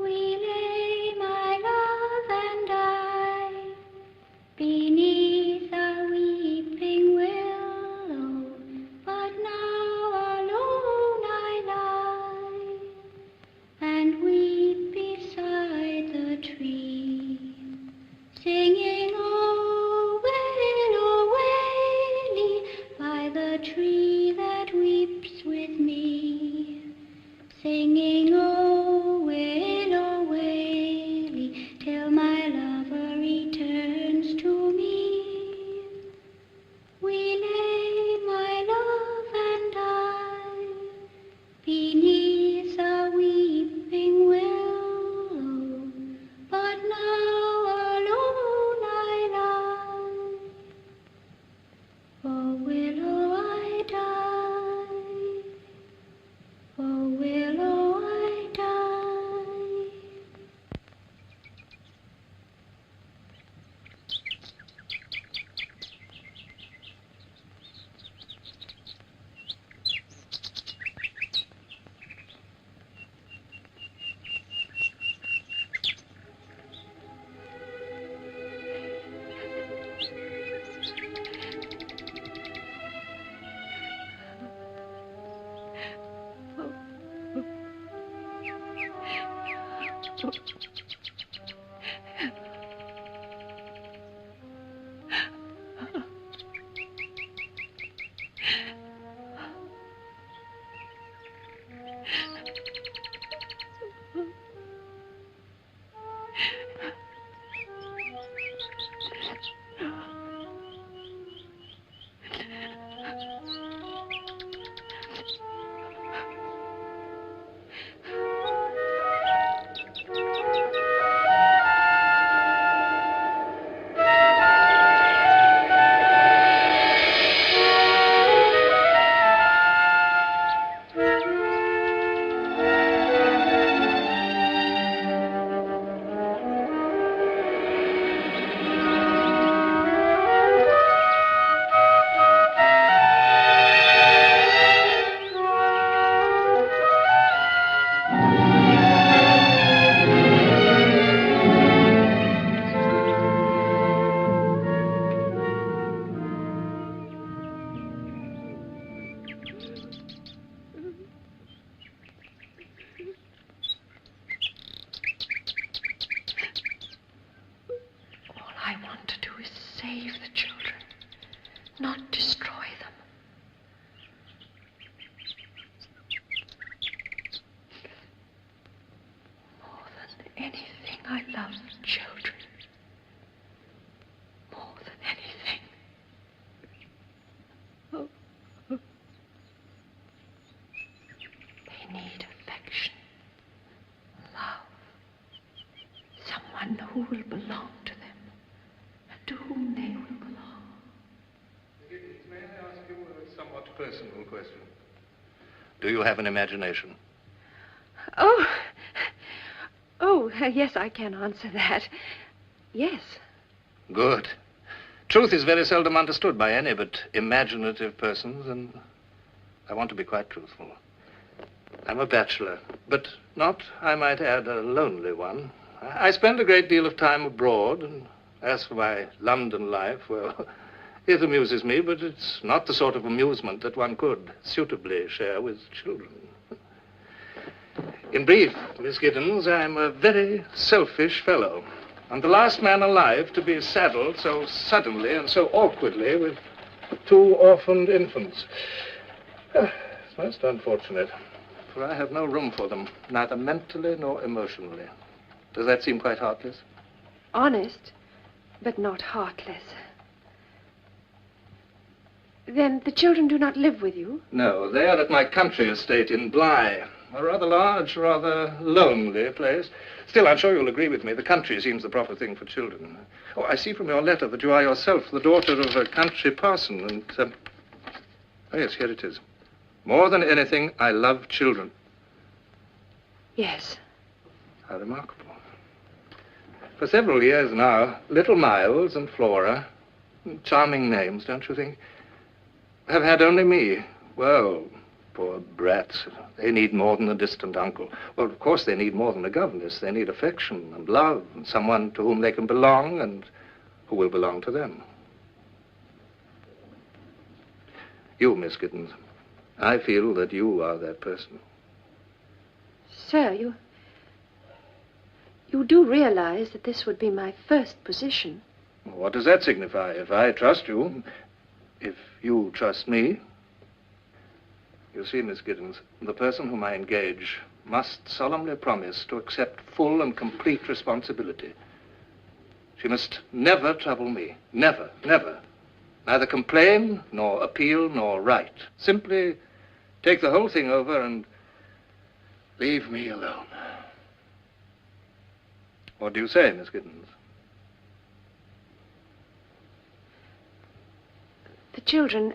We lay, my love and I, beneath a weeping willow, but now alone I lie, and weep beside the tree, singing, oh, willow, waily, by the tree that weeps with me, singing, oh, willow, waily, till my lover returns to me. We lay, my love and I, beneath a weeping willow, but now alone I lie, for willow I die, for willow I die. I want to do is save the children, not destroy them. More than anything, I love children. More than anything. They need affection, love, someone who will belong to them. To whom they will belong. May I ask you a somewhat personal question? Do you have an imagination? Yes, I can answer that. Yes. Good. Truth is very seldom understood by any but imaginative persons, and I want to be quite truthful. I'm a bachelor, but not, I might add, a lonely one. I spend a great deal of time abroad, and as for my London life, well, it amuses me, but it's not the sort of amusement that one could suitably share with children. In brief, Miss Giddens, I'm a very selfish fellow. I'm the last man alive to be saddled so suddenly and so awkwardly with 2 orphaned infants. It's most unfortunate, for I have no room for them, neither mentally nor emotionally. Does that seem quite heartless? Honest, but not heartless. Then the children do not live with you? No, they are at my country estate in Bly, a rather large, rather lonely place. Still, I'm sure you'll agree with me, the country seems the proper thing for children. Oh, I see from your letter that you are yourself the daughter of a country parson, and... Oh, yes, here it is. More than anything, I love children. Yes. How remarkable. For several years now, little Miles and Flora, charming names, don't you think, have had only me. Well, Poor brats. They need more than a distant uncle. Well, of course, they need more than a governess. They need affection and love and someone to whom they can belong and who will belong to them. You, Miss Giddens, I feel that you are that person. Sir, you do realize that this would be my first position. Well, what does that signify? If I trust you, if you trust me. You see, Miss Giddens, the person whom I engage must solemnly promise to accept full and complete responsibility. She must never trouble me. Never, never. Neither complain, nor appeal, nor write. Simply take the whole thing over and leave me alone. What do you say, Miss Giddens? The children,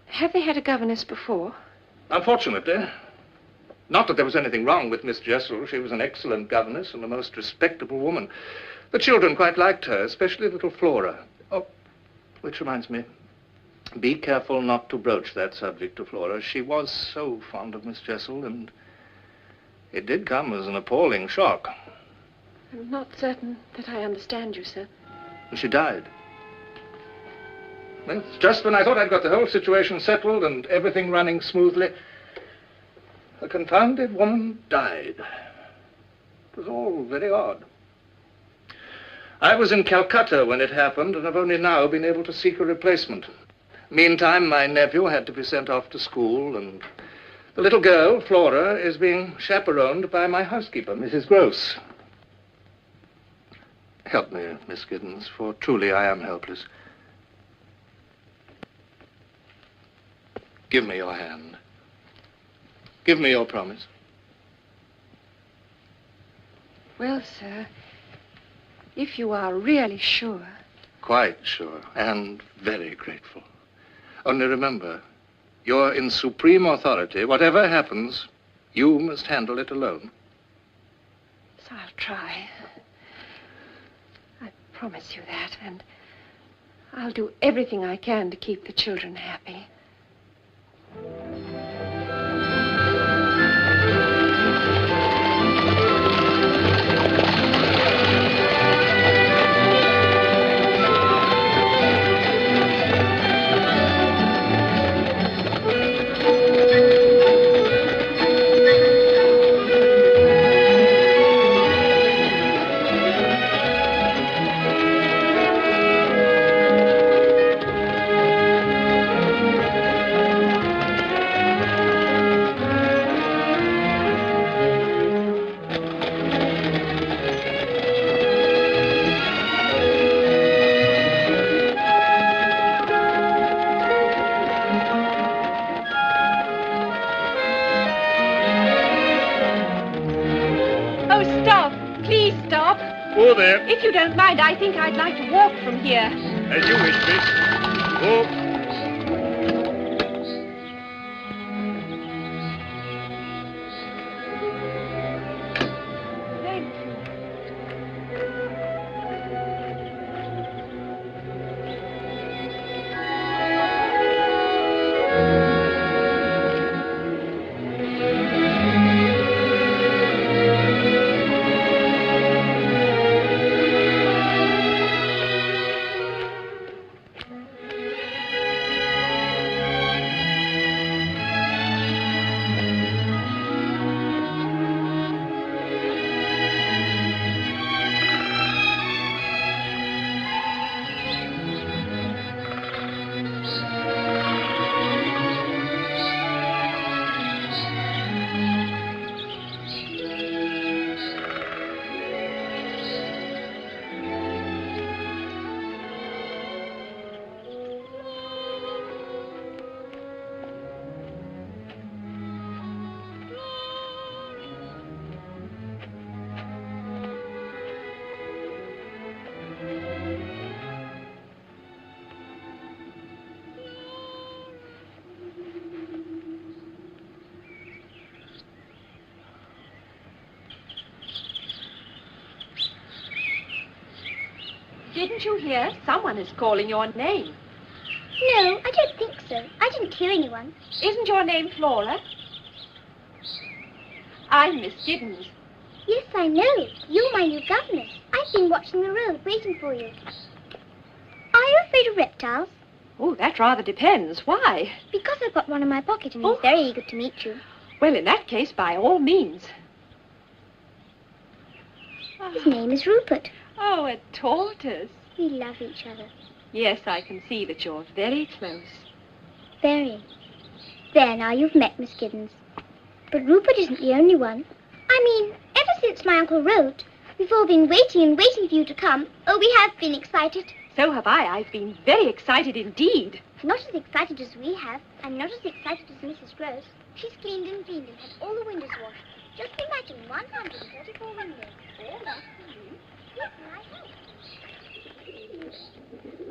have they had a governess before? Unfortunately. Not that there was anything wrong with Miss Jessel. She was an excellent governess and a most respectable woman. The children quite liked her, especially little Flora. Oh, which reminds me, be careful not to broach that subject to Flora. She was so fond of Miss Jessel, and it did come as an appalling shock. I'm not certain that I understand you, sir. She died. Well, just when I thought I'd got the whole situation settled and everything running smoothly, the confounded woman died. It was all very odd. I was in Calcutta when it happened, and I've only now been able to seek a replacement. Meantime, my nephew had to be sent off to school, and the little girl, Flora, is being chaperoned by my housekeeper, Mrs. Gross. Help me, Miss Giddens, for truly I am helpless. Give me your hand. Give me your promise. Well, sir, if you are really sure. Quite sure, and very grateful. Only remember, you're in supreme authority. Whatever happens, you must handle it alone. So I'll try. I promise you that, and I'll do everything I can to keep the children happy. Oh, there. If you don't mind, I think I'd like to walk from here. As you wish, miss. Walk. Thank you. Didn't you hear? Someone is calling your name. No, I don't think so. I didn't hear anyone. Isn't your name Flora? I'm Miss Giddens. Yes, I know. You're my new governess. I've been watching the road, waiting for you. Are you afraid of reptiles? Oh, that rather depends. Why? Because I've got one in my pocket and he's very eager to meet you. Well, in that case, by all means. His name is Rupert. Oh, a tortoise. We love each other. Yes, I can see that you're very close. Very. There, now you've met Miss Giddens. But Rupert isn't the only one. I mean, ever since my uncle wrote, we've all been waiting and waiting for you to come. Oh, we have been excited. So have I. I've been very excited indeed. Not as excited as we have, and not as excited as Mrs. Gross. She's cleaned and had all the windows washed. Just imagine 134 windows. All that for you. Yes, and I helped.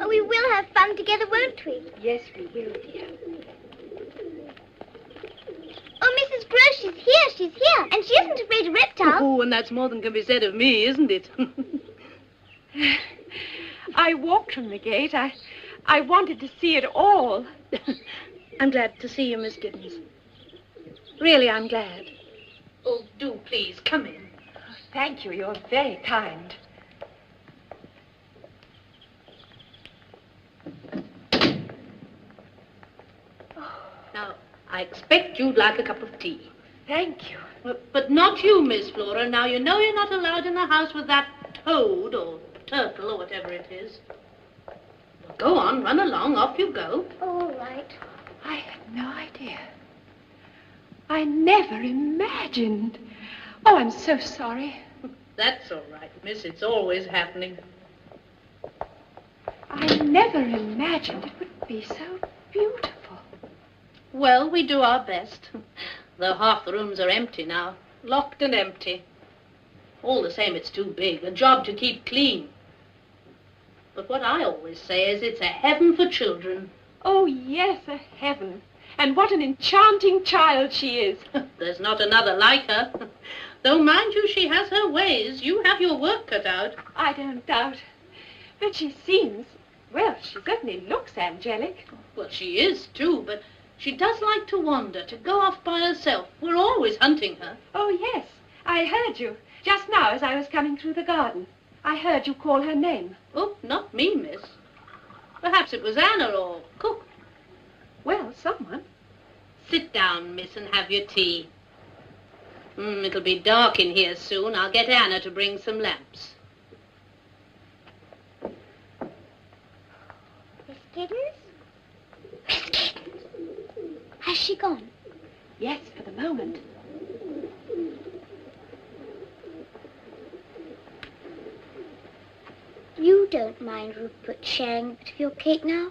Oh, we will have fun together, won't we? Yes, we will, dear. Oh, Mrs. Gross, she's here, and she isn't afraid of reptiles. Oh, and that's more than can be said of me, isn't it? I walked from the gate. I wanted to see it all. I'm glad to see you, Miss Giddens. Really, I'm glad. Oh, do please, come in. Thank you. You're very kind. Now, I expect you'd like a cup of tea. Thank you. But not you, Miss Flora. Now, you know you're not allowed in the house with that toad or turtle or whatever it is. Well, go on, run along, off you go. Oh, all right. I had no idea. I never imagined. Oh, I'm so sorry. That's all right, miss. It's always happening. I never imagined it would be so beautiful. Well, we do our best. Though half the rooms are empty now. Locked and empty. All the same, it's too big. A job to keep clean. But what I always say is it's a heaven for children. Oh, yes, a heaven. And what an enchanting child she is. There's not another like her. Though, mind you, she has her ways. You have your work cut out. I don't doubt. But she seems, well, she certainly looks angelic. Well, she is, too, but she does like to wander, to go off by herself. We're always hunting her. Oh, yes, I heard you. Just now as I was coming through the garden. I heard you call her name. Oh, not me, miss. Perhaps it was Anna or Cook. Well, someone. Sit down, miss, and have your tea. It'll be dark in here soon. I'll get Anna to bring some lamps. Miss Giddens? Miss Giddens? Has she gone? Yes, for the moment. You don't mind Rupert sharing a bit of your cake now?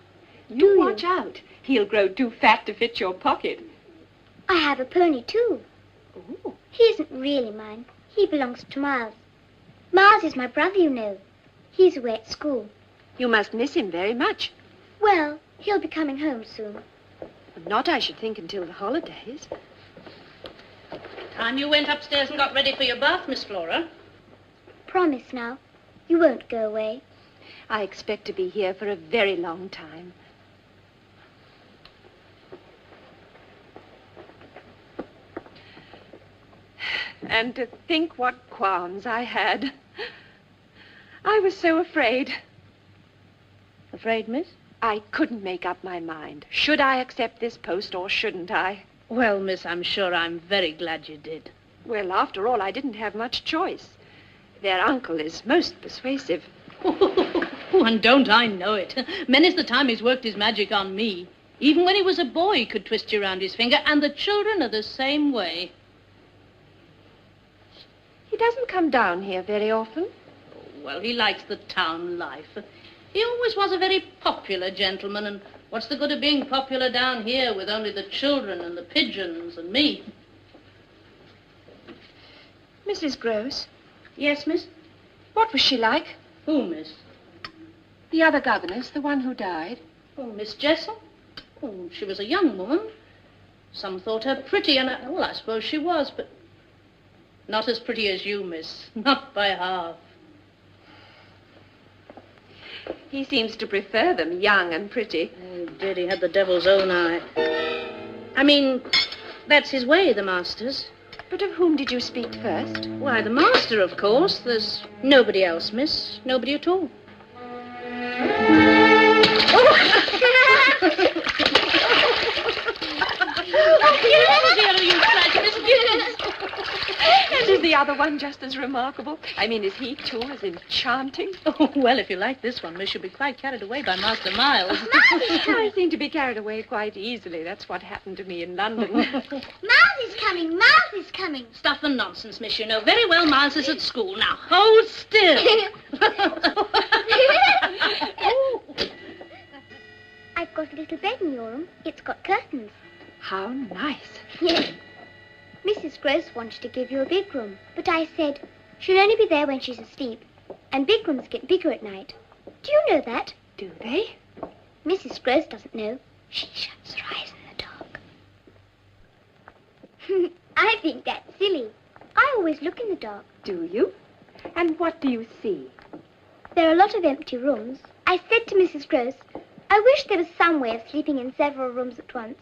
You watch out. He'll grow too fat to fit your pocket. I have a pony, too. Ooh. He isn't really mine. He belongs to Miles. Miles is my brother, you know. He's away at school. You must miss him very much. Well, he'll be coming home soon. Not, I should think, until the holidays. Time you went upstairs and got ready for your bath, Miss Flora. Promise now. You won't go away. I expect to be here for a very long time. And to think what qualms I had. I was so afraid. Afraid, miss? I couldn't make up my mind. Should I accept this post or shouldn't I? Well, miss, I'm sure I'm very glad you did. Well, after all, I didn't have much choice. Their uncle is most persuasive. Oh, and don't I know it. Many's the time he's worked his magic on me. Even when he was a boy, he could twist you around his finger, and the children are the same way. He doesn't come down here very often. Well, he likes the town life. He always was a very popular gentleman, and what's the good of being popular down here with only the children and the pigeons and me? Mrs. Gross, Yes, miss? what was she like? Who, miss? The other governess, the one who died. Oh, Miss Jessel? Oh, she was a young woman. Some thought her pretty, and I suppose she was, but not as pretty as you, miss. Not by half. He seems to prefer them young and pretty. Oh, did he had the devil's own eye. I mean, that's his way, the master's. But of whom did you speak first? Why, the master, of course. There's nobody else, miss. Nobody at all. And is the other one just as remarkable? I mean, is he, too, as enchanting? Oh, well, if you like this one, miss, you'll be quite carried away by Master Miles. I seem to be carried away quite easily. That's what happened to me in London. Miles is coming. Miles is coming. Stuff and nonsense, miss. You know very well Miles is at school. Now, hold still. I've got a little bed in your room. It's got curtains. How nice. Yes. Mrs. Gross wanted to give you a big room, but I said she'll only be there when she's asleep, and big rooms get bigger at night. Do you know that? Do they? Mrs. Gross doesn't know. She shuts her eyes in the dark. I think that's silly. I always look in the dark. Do you? And what do you see? There are a lot of empty rooms. I said to Mrs. Gross, I wish there was some way of sleeping in several rooms at once.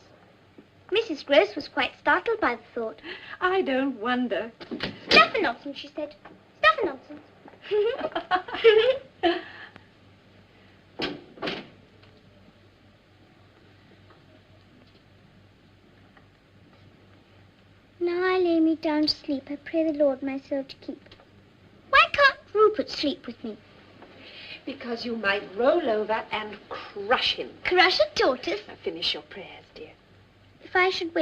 Mrs. Gross was quite startled by the thought. I don't wonder. Stuff and nonsense, she said. Stuff and nonsense. Now I lay me down to sleep. I pray the Lord my soul to keep. Why can't Rupert sleep with me? Because you might roll over and crush him. Crush a tortoise? Now finish your prayers, dear. If I should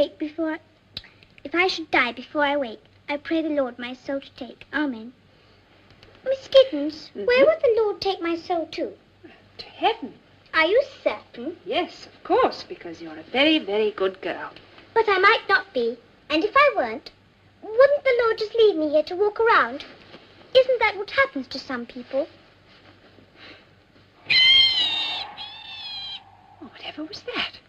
die before I wake, I pray the Lord my soul to take. Amen. Miss Giddens, where would the Lord take my soul to? To heaven. Are you certain? Yes, of course, because you're a very, very good girl. But I might not be. And if I weren't, wouldn't the Lord just leave me here to walk around? Isn't that what happens to some people? Oh, whatever was that?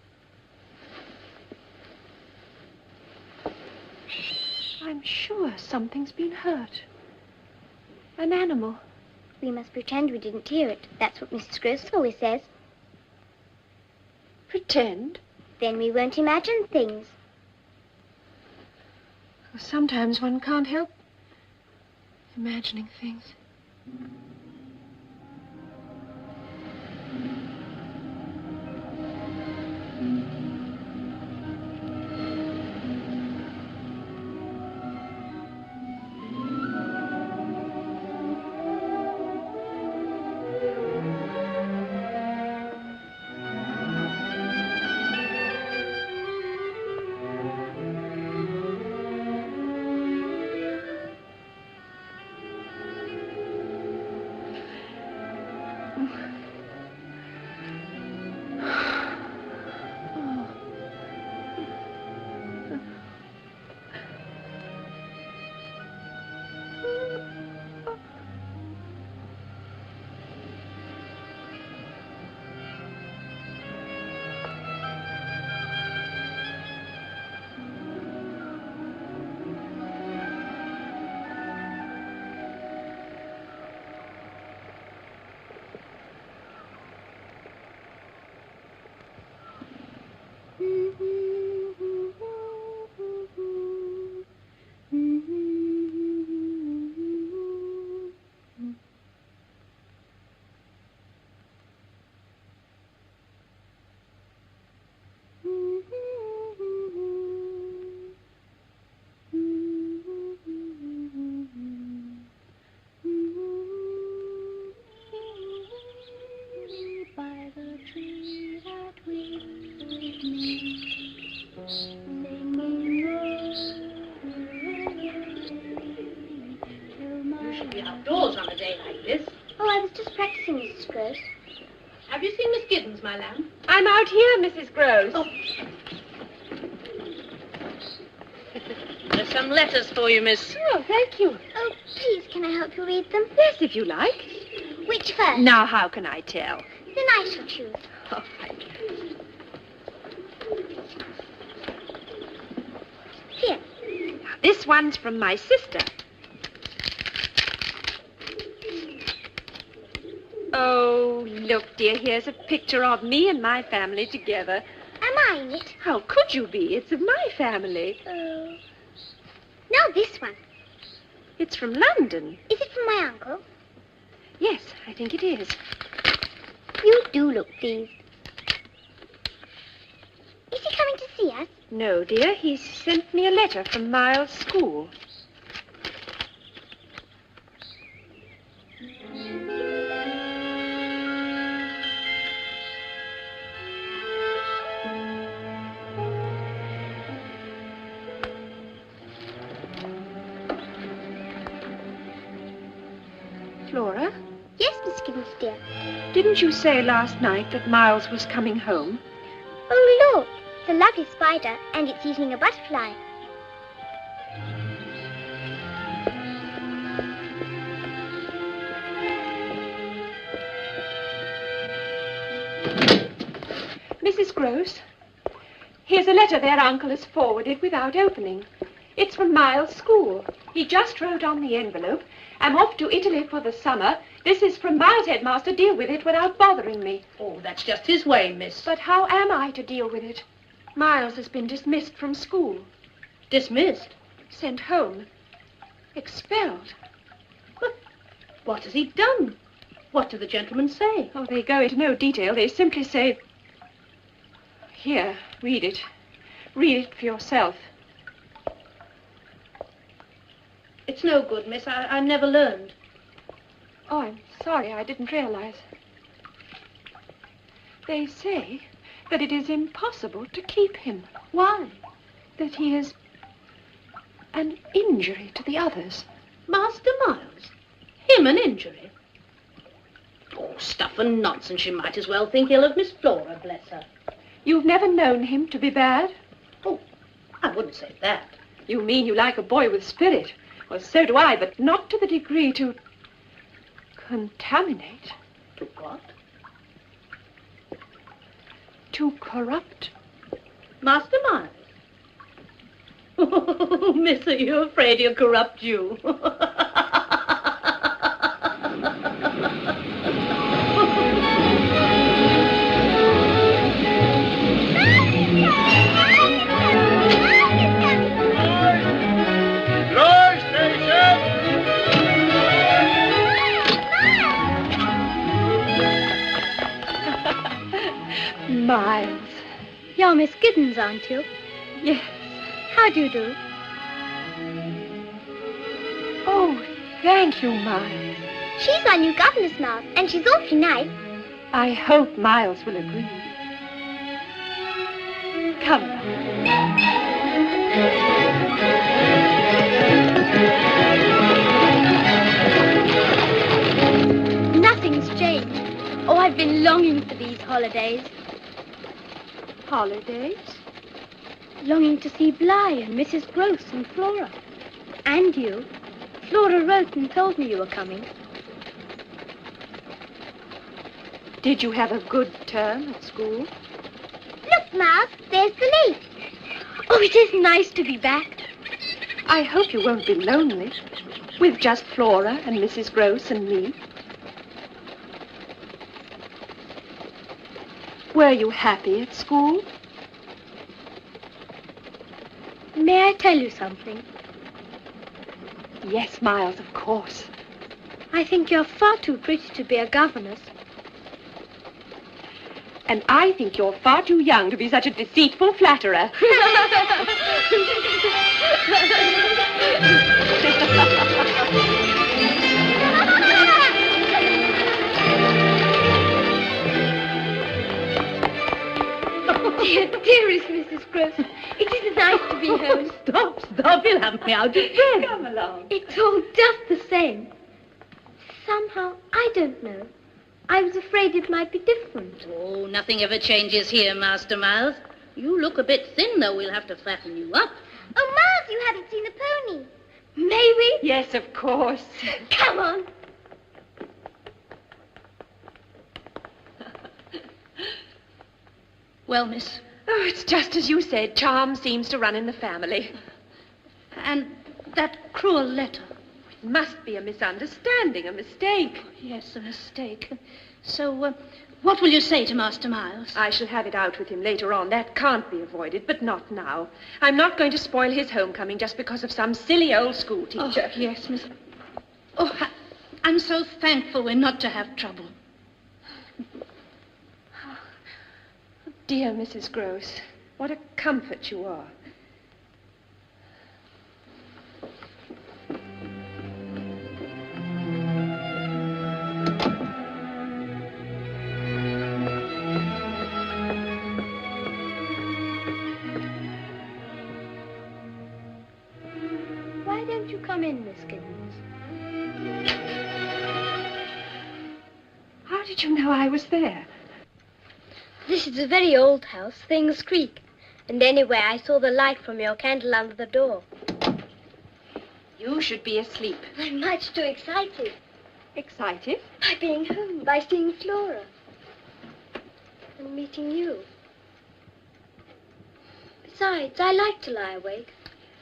I'm sure something's been hurt. An animal. We must pretend we didn't hear it. That's what Mrs. Gross always says. Pretend? Then we won't imagine things. Sometimes one can't help imagining things. Outdoors on a day like this. Oh, I was just practicing, Mrs. Gross. Have you seen Miss Giddens, my lamb? I'm out here, Mrs. Gross. Oh. There's some letters for you, miss. Oh, thank you. Oh, please, can I help you read them? Yes, if you like. Which first? Now, how can I tell? Then I shall choose. Oh, thank you. Here. Now, this one's from my sister. Oh, Look, dear, here's a picture of me and my family together. Am I in it? How could you be? It's of my family. Oh. No, this one. It's from London. Is it from my uncle? Yes, I think it is. You do look pleased. Is he coming to see us? No, dear, he sent me a letter from Miles' school. Flora, Yes, Miss Gibbons, dear. didn't you say last night that Miles was coming home? Oh, look. It's a lovely spider, and it's eating a butterfly. Mrs. Gross, here's a letter their uncle has forwarded without opening. It's from Miles' school. He just wrote on the envelope, I'm off to Italy for the summer. This is from Miles' headmaster. Deal with it without bothering me. Oh, that's just his way, miss. But how am I to deal with it? Miles has been dismissed from school. Dismissed? Sent home. Expelled. But what has he done? What do the gentlemen say? Oh, they go into no detail. They simply say... Here, read it. Read it for yourself. It's no good, miss. I never learned. Oh, I'm sorry. I didn't realize. They say that it is impossible to keep him. Why? That he is an injury to the others. Master Miles? Him an injury? Oh, stuff and nonsense. You might as well think ill of Miss Flora, bless her. You've never known him to be bad? Oh, I wouldn't say that. You mean you like a boy with spirit? Well, so do I, but not to the degree to contaminate. To what? To corrupt. Master Miles? Oh, miss, are you afraid he'll corrupt you? Miles. You're Miss Giddens, aren't you? Yes. How do you do? Oh, thank you, Miles. She's our new governess, Miles, and she's awfully nice. I hope Miles will agree. Come along. Nothing's changed. Oh, I've been longing for these holidays. Holidays? Longing to see Bly and Mrs. Gross and Flora. And you. Flora wrote and told me you were coming. Did you have a good term at school? Look, Miles, there's the lake. Oh, it is nice to be back. I hope you won't be lonely. With just Flora and Mrs. Gross and me. Were you happy at school? May I tell you something? Yes, Miles, of course. I think you're far too pretty to be a governess. And I think you're far too young to be such a deceitful flatterer. Dearest Mrs. Gross, it is nice to be home. Stop. You'll have me out of breath. Come along. It's all just the same. Somehow, I don't know. I was afraid it might be different. Oh, nothing ever changes here, Master Miles. You look a bit thin, though. We'll have to fatten you up. Oh, Miles, you haven't seen the pony. May we? Yes, of course. Come on. Well, miss. Oh, it's just as you said. Charm seems to run in the family. And that cruel letter. It must be a misunderstanding, a mistake. Yes, a mistake. So, what will you say to Master Miles? I shall have it out with him later on. That can't be avoided, but not now. I'm not going to spoil his homecoming just because of some silly old school teacher. Oh, yes, Miss... Oh, I'm so thankful we're not to have trouble. Dear Mrs. Gross, what a comfort you are. Why don't you come in, Miss Giddens? How did you know I was there? This is a very old house. Things creak. And anyway, I saw the light from your candle under the door. You should be asleep. I'm much too excited. Excited? By being home, by seeing Flora. And meeting you. Besides, I like to lie awake.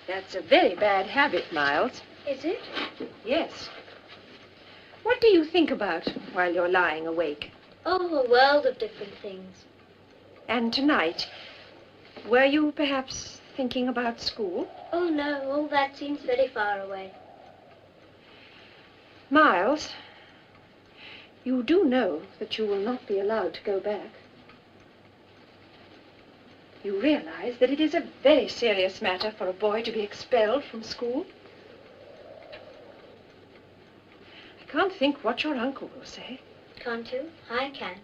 That's a very bad habit, Miles. Is it? Yes. What do you think about while you're lying awake? Oh, a world of different things. And tonight, were you perhaps thinking about school? Oh, no, all that seems very far away. Miles, you do know that you will not be allowed to go back. You realize that it is a very serious matter for a boy to be expelled from school? I can't think what your uncle will say. Can't you? I can.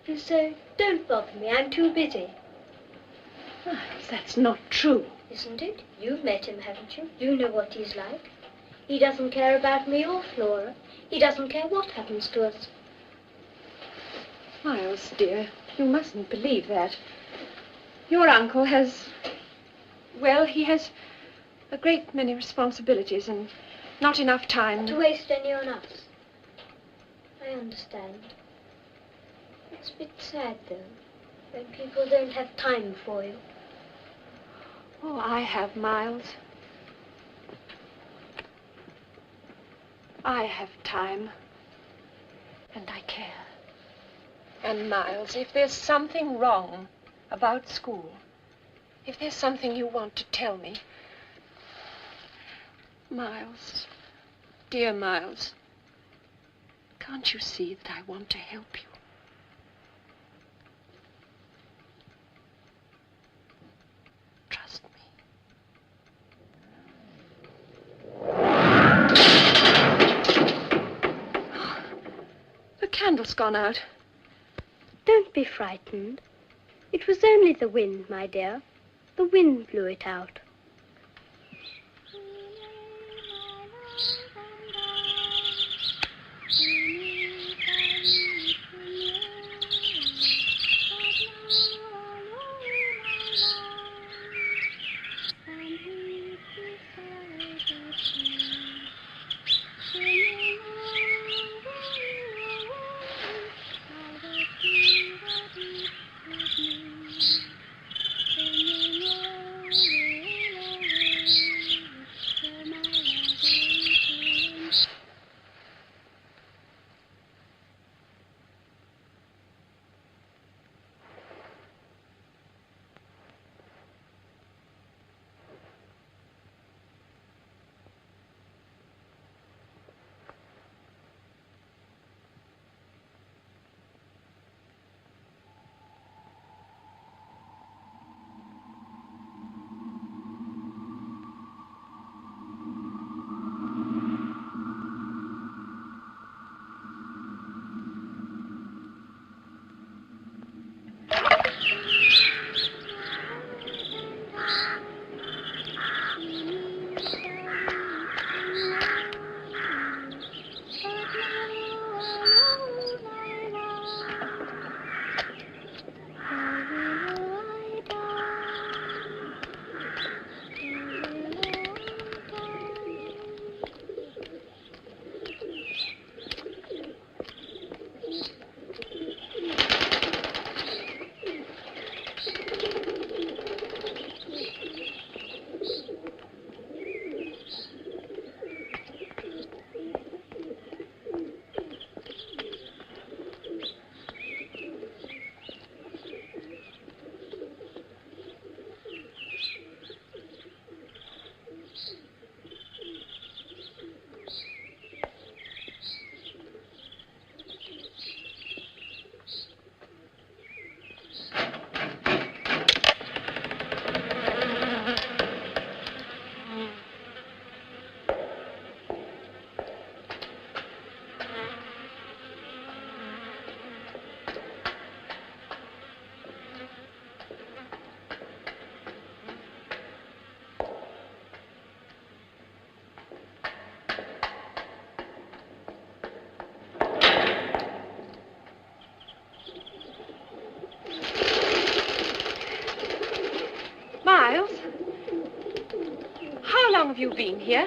You say, don't bother me, I'm too busy. Miles, that's not true. Isn't it? You've met him, haven't you? You know what he's like. He doesn't care about me or Flora. He doesn't care what happens to us. Miles, dear, you mustn't believe that. Your uncle has... Well, he has a great many responsibilities and not enough time... To waste any on us. I understand. It's a bit sad, though, when people don't have time for you. Oh, I have, Miles. I have time. And I care. And, Miles, if there's something wrong about school, if there's something you want to tell me, Miles, dear Miles, can't you see that I want to help you? Trust me. The candle's gone out. Don't be frightened. It was only the wind, my dear. The wind blew it out. have you been here?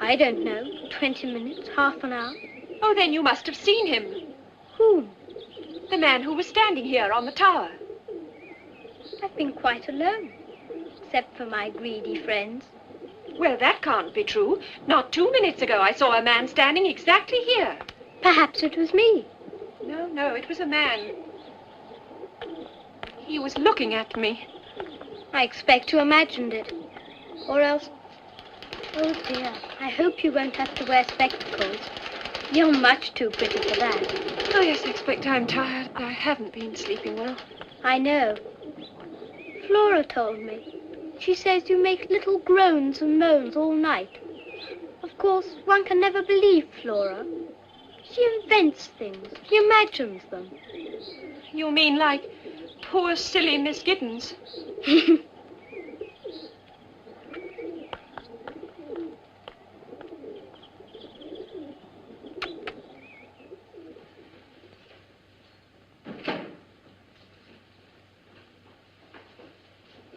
I don't know. 20 minutes, half an hour. Oh, then you must have seen him. Whom? The man who was standing here on the tower. I've been quite alone, except for my greedy friends. Well, that can't be true. Not 2 minutes ago I saw a man standing exactly here. Perhaps it was me. No, it was a man. He was looking at me. I expect you imagined it. Or else... Oh, dear. I hope you won't have to wear spectacles. You're much too pretty for that. Oh, yes, I expect I'm tired. I haven't been sleeping well. I know. Flora told me. She says you make little groans and moans all night. Of course, one can never believe Flora. She invents things. She imagines them. You mean like poor, silly Miss Giddens?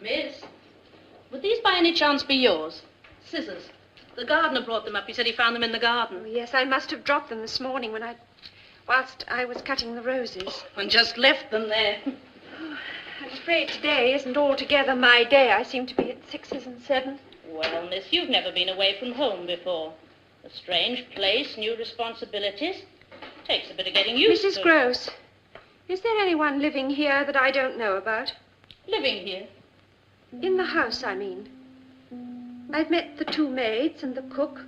Miss, would these by any chance be yours? Scissors. The gardener brought them up. He said he found them in the garden. Oh, yes, I must have dropped them this morning whilst I was cutting the roses. And just left them there. I'm afraid today isn't altogether my day. I seem to be at 6s and 7s. Well, miss, you've never been away from home before. A strange place, new responsibilities. Takes a bit of getting used to. Mrs. Gross, is there anyone living here that I don't know about? Living here? In the house, I mean. I've met the 2 maids and the cook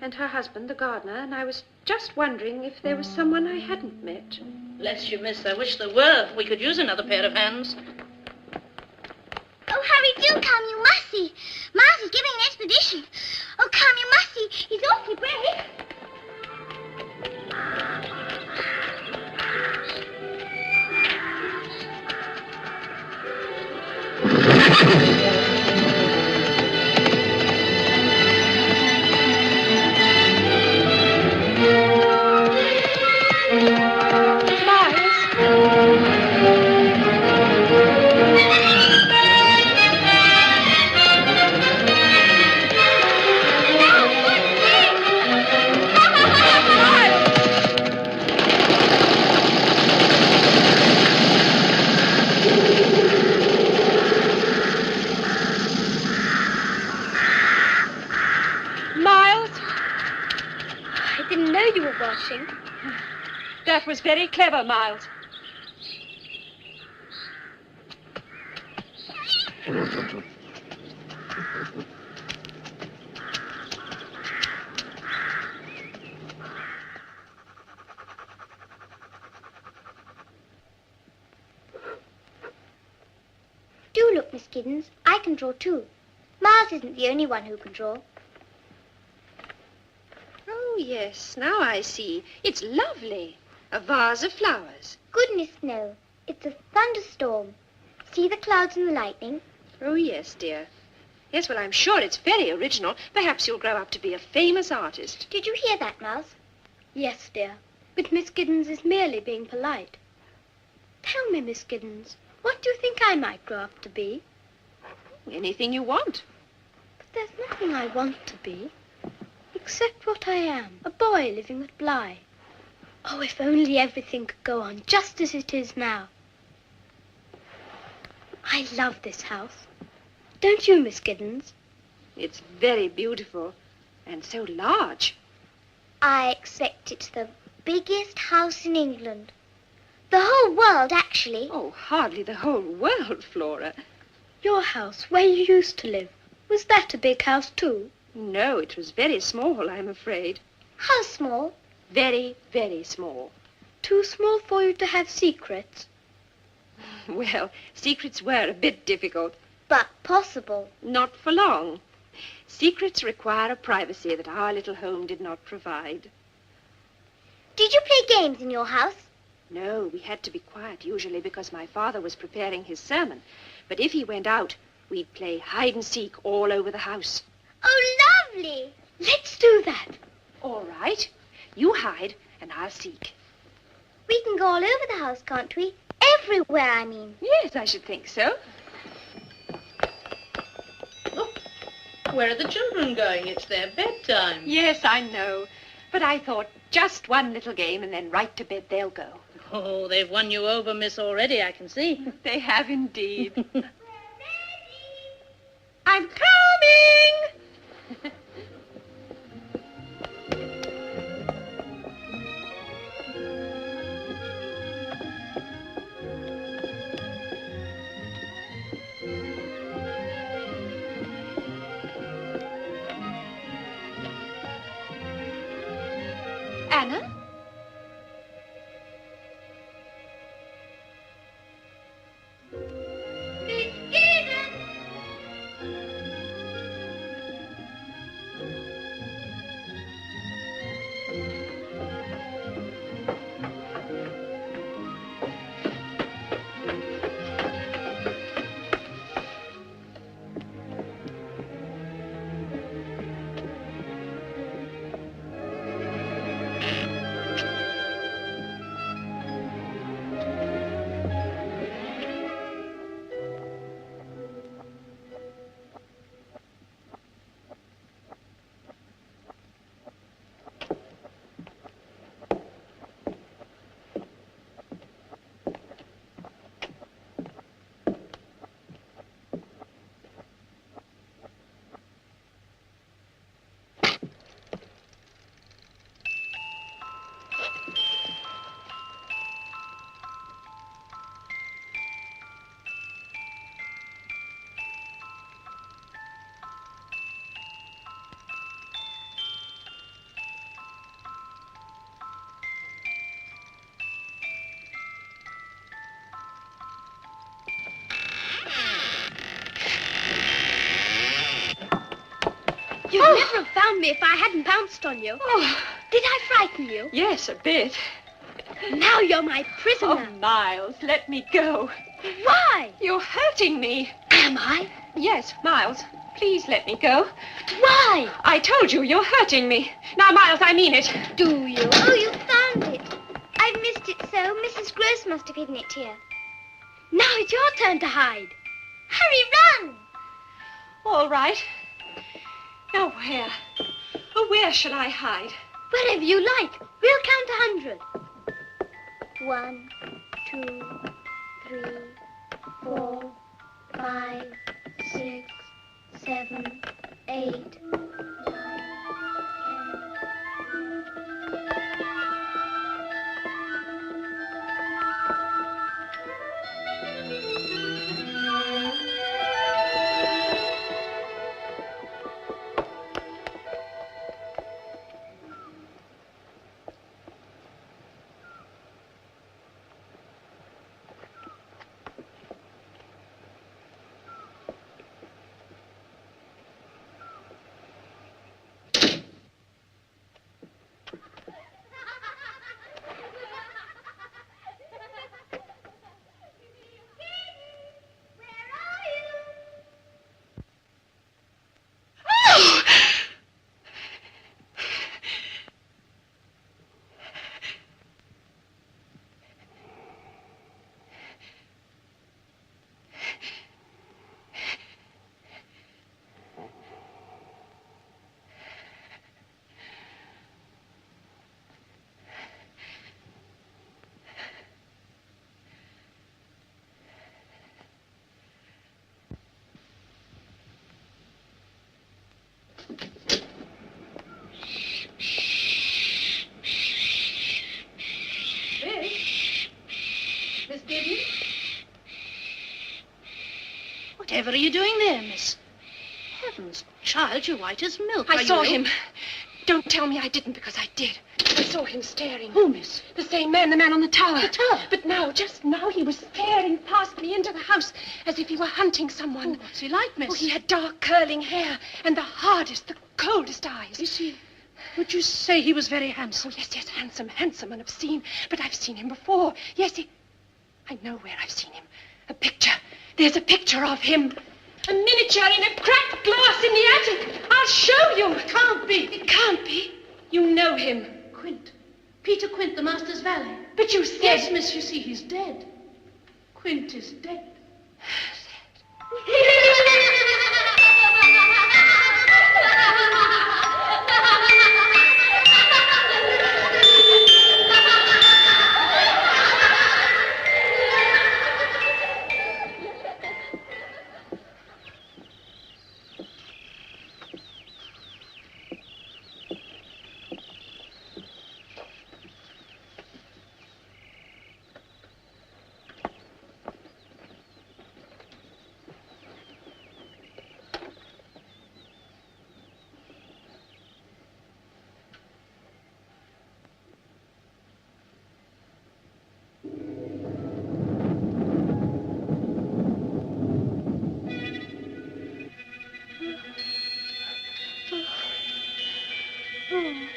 and her husband, the gardener, and I was just wondering if there was someone I hadn't met. Bless you, miss, I wish there were. We could use another pair of hands. Oh, hurry, do come, you must see. Miles is giving an expedition. Oh, come, you must see. He's awfully brave. Watching. That was very clever, Miles. Do look, Miss Giddens. I can draw too. Miles isn't the only one who can draw. Oh, yes, now I see. It's lovely. A vase of flowers. Goodness, no. It's a thunderstorm. See the clouds and the lightning? Oh, yes, dear. Yes, well, I'm sure it's very original. Perhaps you'll grow up to be a famous artist. Did you hear that, Mouse? Yes, dear. But Miss Giddens is merely being polite. Tell me, Miss Giddens, what do you think I might grow up to be? Anything you want. But there's nothing I want to be. Except what I am, a boy living at Bly. Oh, if only everything could go on just as it is now. I love this house. Don't you, Miss Giddens? It's very beautiful and so large. I expect it's the biggest house in England. The whole world, actually. Oh, hardly the whole world, Flora. Your house, where you used to live, was that a big house too? No, it was very small, I'm afraid. How small? Very, very small. Too small for you to have secrets? Well, secrets were a bit difficult. But possible. Not for long. Secrets require a privacy that our little home did not provide. Did you play games in your house? No, we had to be quiet usually because my father was preparing his sermon. But if he went out, we'd play hide and seek all over the house. Oh, lovely. Let's do that. All right. You hide and I'll seek. We can go all over the house, can't we? Everywhere, I mean. Yes, I should think so. Oh, Where are the children going? It's their bedtime. Yes, I know. But I thought just one little game and then right to bed they'll go. Oh, they've won you over, miss, already, I can see. They have indeed. I'm coming! Anna? You'd never have found me if I hadn't pounced on you. Oh, Did I frighten you? yes, a bit. Now you're my prisoner. Oh, Miles, let me go. Why? You're hurting me. Am I? Yes, Miles, please let me go. Why? I told you, you're hurting me. Now, Miles, I mean it. Do you? Oh, you found it. I've missed it so. Mrs. Gross must have hidden it here. Now it's your turn to hide. Hurry, run! All right. Now, where? Oh, where shall I hide? Wherever you like. We'll count 100. 1, 2, 3, 4, 5, 6, 7, 8, 9, Miss Gideon? Whatever are you doing there, miss? Heavens, child, you're white as milk. I Are saw you ill? him. Don't tell me I didn't, because I did. I saw him staring. Who, miss? The same man, the man on the tower. The tower? But now, just now, he was staring past me into the house as if he were hunting someone. Oh, what's he like, miss? Oh, he had dark curling hair and the hardest, the coldest eyes. Is he... Would you say he was very handsome? Oh, yes, yes, handsome, handsome and obscene. But I've seen him before. Yes, I know where I've seen him. A picture. There's a picture of him. A miniature in a cracked glass in the attic. I'll show you. It can't be. It can't be. You know him. Quint. Peter Quint, the master's valet. But you said... Yes, miss, you see, he's dead. Quint is dead. room.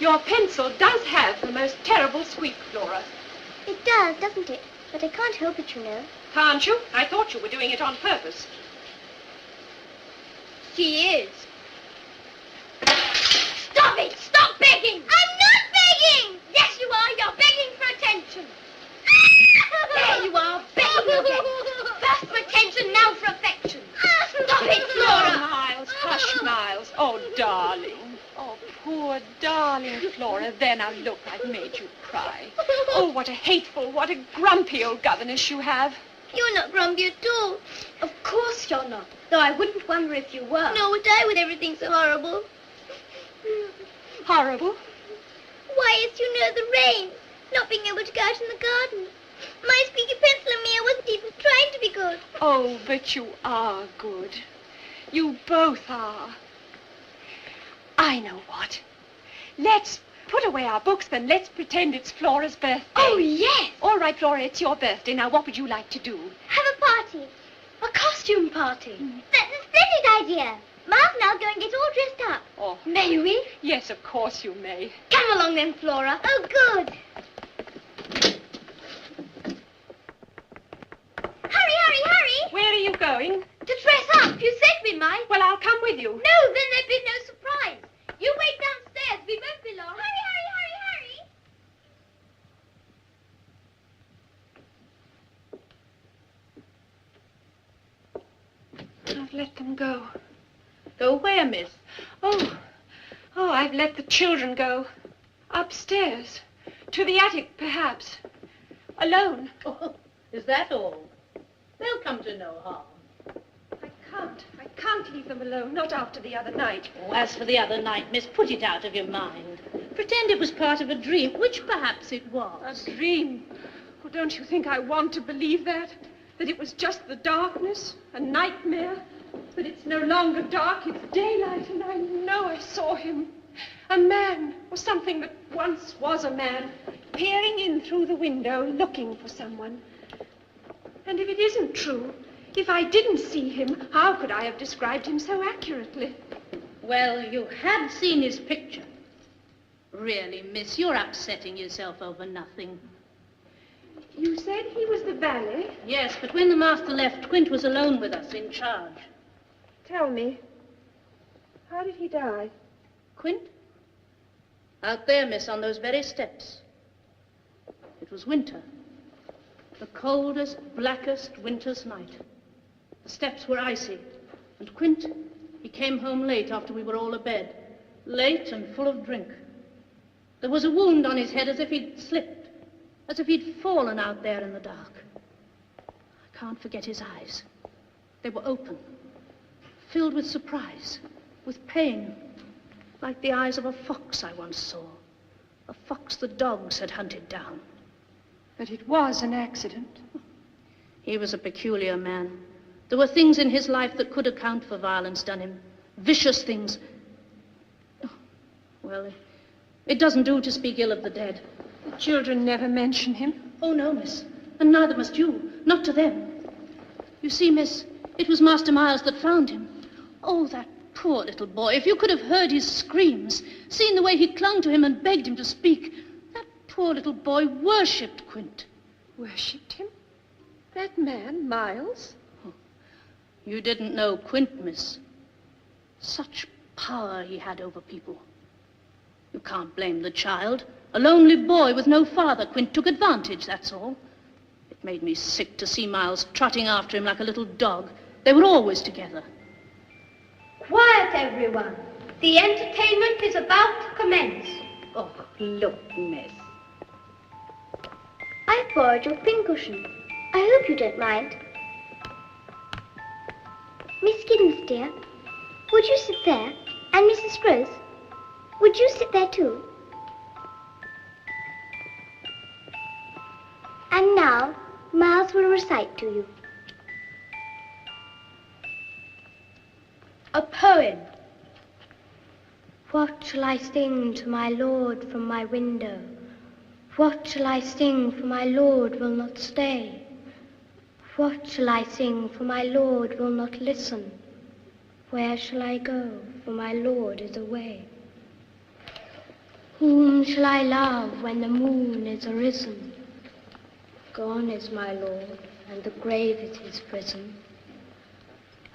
Your pencil does have the most terrible squeak, Flora. It does, doesn't it? But I can't help it, you know. Can't you? I thought you were doing it on purpose. She is. Stop it! Stop begging! I'm not begging! Yes, you are. You're begging for attention. There you are, begging again. First for attention, now for affection. Stop it, Flora! Oh, Miles, hush, Miles. Oh, darling. Oh, poor darling Flora. There, now look, I've made you cry. Oh, what a hateful, what a grumpy old governess you have. You're not grumpy at all. Of course you're not. Though I wouldn't wonder if you were. No, would I, with everything so horrible? Horrible? Why, it's, you know, the rain. Not being able to go out in the garden. My squeaky pencil and me, I wasn't even trying to be good. Oh, but you are good. You both are. I know what. Let's put away our books, then let's pretend it's Flora's birthday. Oh, yes. All right, Flora, it's your birthday. Now, what would you like to do? Have a party. A costume party. That's a splendid idea. Miles and I'll go and get all dressed up. Oh. May we? Yes, of course you may. Come along then, Flora. Oh, good. Hurry! Where are you going? To dress up. You said we might. Well, I'll come with you. No, then there'd be no surprise. You wait downstairs. We won't be long. Hurry! I've let them go. Go where, miss? Oh, I've let the children go. Upstairs. To the attic, perhaps. Alone. Oh, is that all? They'll come to no harm. I can't leave them alone, not after the other night. Oh, as for the other night, miss, put it out of your mind. Pretend it was part of a dream, which perhaps it was. A dream? Oh, don't you think I want to believe that? That it was just the darkness, a nightmare? That it's no longer dark, it's daylight, and I know I saw him. A man, or something that once was a man, peering in through the window, looking for someone. And if it isn't true, if I didn't see him, how could I have described him so accurately? Well, you had seen his picture. Really, miss, you're upsetting yourself over nothing. You said he was the valet? Yes, but when the master left, Quint was alone with us, in charge. Tell me, how did he die? Quint? Out there, miss, on those very steps. It was winter. The coldest, blackest winter's night. The steps were icy, and Quint, he came home late after we were all abed. Late and full of drink. There was a wound on his head as if he'd slipped, as if he'd fallen out there in the dark. I can't forget his eyes. They were open, filled with surprise, with pain, like the eyes of a fox I once saw. A fox the dogs had hunted down. But it was an accident. He was a peculiar man. There were things in his life that could account for violence done him. Vicious things. Oh, well, it doesn't do to speak ill of the dead. The children never mention him. Oh, no, miss. And neither must you. Not to them. You see, miss, it was Master Miles that found him. Oh, that poor little boy. If you could have heard his screams, seen the way he clung to him and begged him to speak. That poor little boy worshipped Quint. Worshipped him? That man, Miles? Oh, you didn't know Quint, miss. Such power he had over people. You can't blame the child. A lonely boy with no father. Quint took advantage, that's all. It made me sick to see Miles trotting after him like a little dog. They were always together. Quiet, everyone. The entertainment is about to commence. Oh, look, miss. I borrowed your pincushion. I hope you don't mind. Miss Giddens, dear, would you sit there? And Mrs. Gross, would you sit there too? And now, Miles will recite to you. A poem. What shall I sing to my lord from my window? What shall I sing, for my lord will not stay? What shall I sing, for my lord will not listen? Where shall I go, for my lord is away? Whom shall I love when the moon is arisen? Gone is my lord, and the grave is his prison.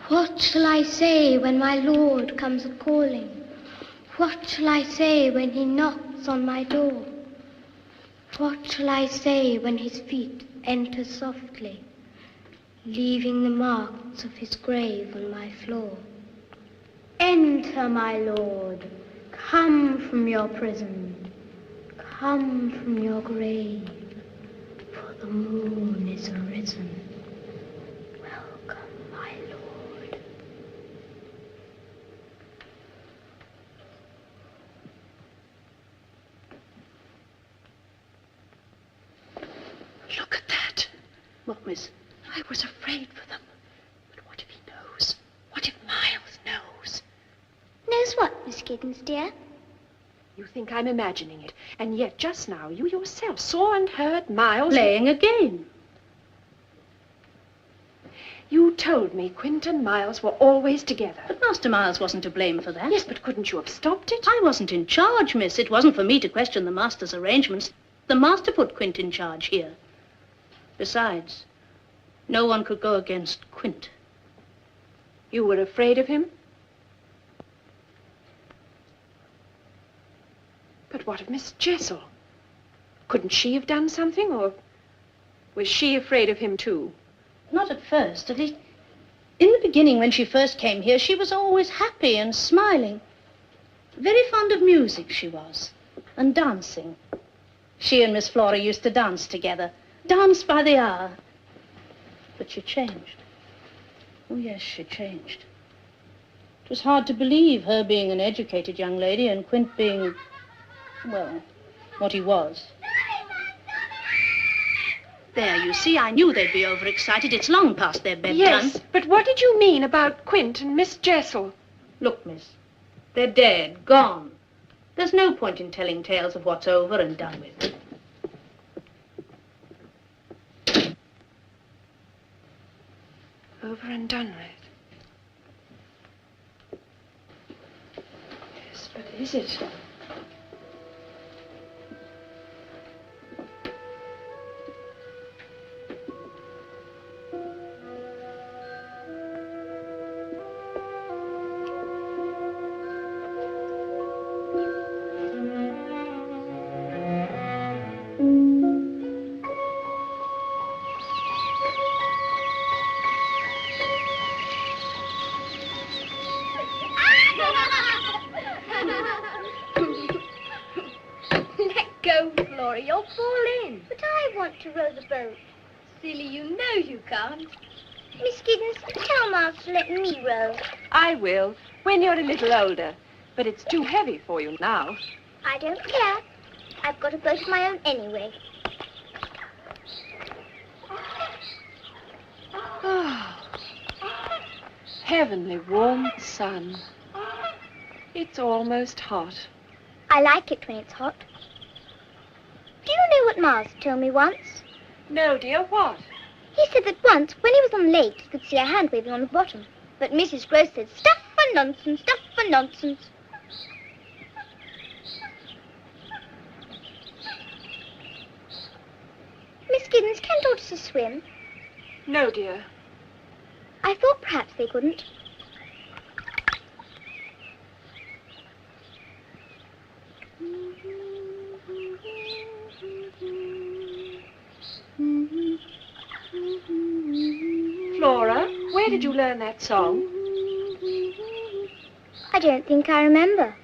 What shall I say when my lord comes a-calling? What shall I say when he knocks on my door? What shall I say when his feet enter softly, leaving the marks of his grave on my floor? Enter, my lord, come from your prison, come from your grave, for the moon is arisen. Welcome, my lord. Look at that. What, miss? I was afraid for them. But what if he knows? What if Miles knows? Knows what, Miss Giddens, dear? You think I'm imagining it, and yet just now you yourself saw and heard Miles... Playing a game. You told me Quint and Miles were always together. But Master Miles wasn't to blame for that. Yes, but couldn't you have stopped it? I wasn't in charge, miss. It wasn't for me to question the master's arrangements. The master put Quint in charge here. Besides, no one could go against Quint. You were afraid of him? But what of Miss Jessel? Couldn't she have done something, or was she afraid of him too? Not at first. At least, in the beginning, when she first came here, she was always happy and smiling. Very fond of music, she was, and dancing. She and Miss Flora used to dance together, dance by the hour. But she changed. Oh, yes, she changed. It was hard to believe, her being an educated young lady and Quint being, well, what he was. There, you see, I knew they'd be overexcited. It's long past their bedtime. Yes, but what did you mean about Quint and Miss Jessel? Look, miss, they're dead, gone. There's no point in telling tales of what's over and done with. Over and done with. Yes, but is it? You'll fall in. But I want to row the boat. Silly, you know you can't. Miss Giddens, tell Miles to let me row. I will, when you're a little older. But it's too heavy for you now. I don't care. I've got a boat of my own anyway. Oh, heavenly warm sun. It's almost hot. I like it when it's hot. Do you know what Miles told me once? No, dear, what? He said that once, when he was on the lake, he could see a hand waving on the bottom. But Mrs. Gross said, stuff and nonsense, stuff and nonsense. Miss Giddens, can tortoises swim? No, dear. I thought perhaps they couldn't. Flora, where did you learn that song? I don't think I remember.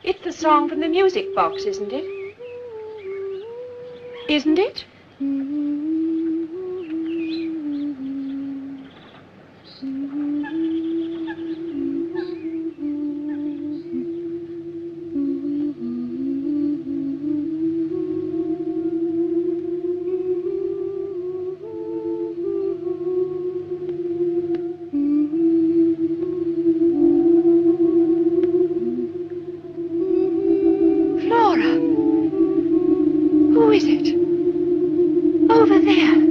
It's the song from the music box, isn't it? Isn't it? Flora! Who is it? Over there.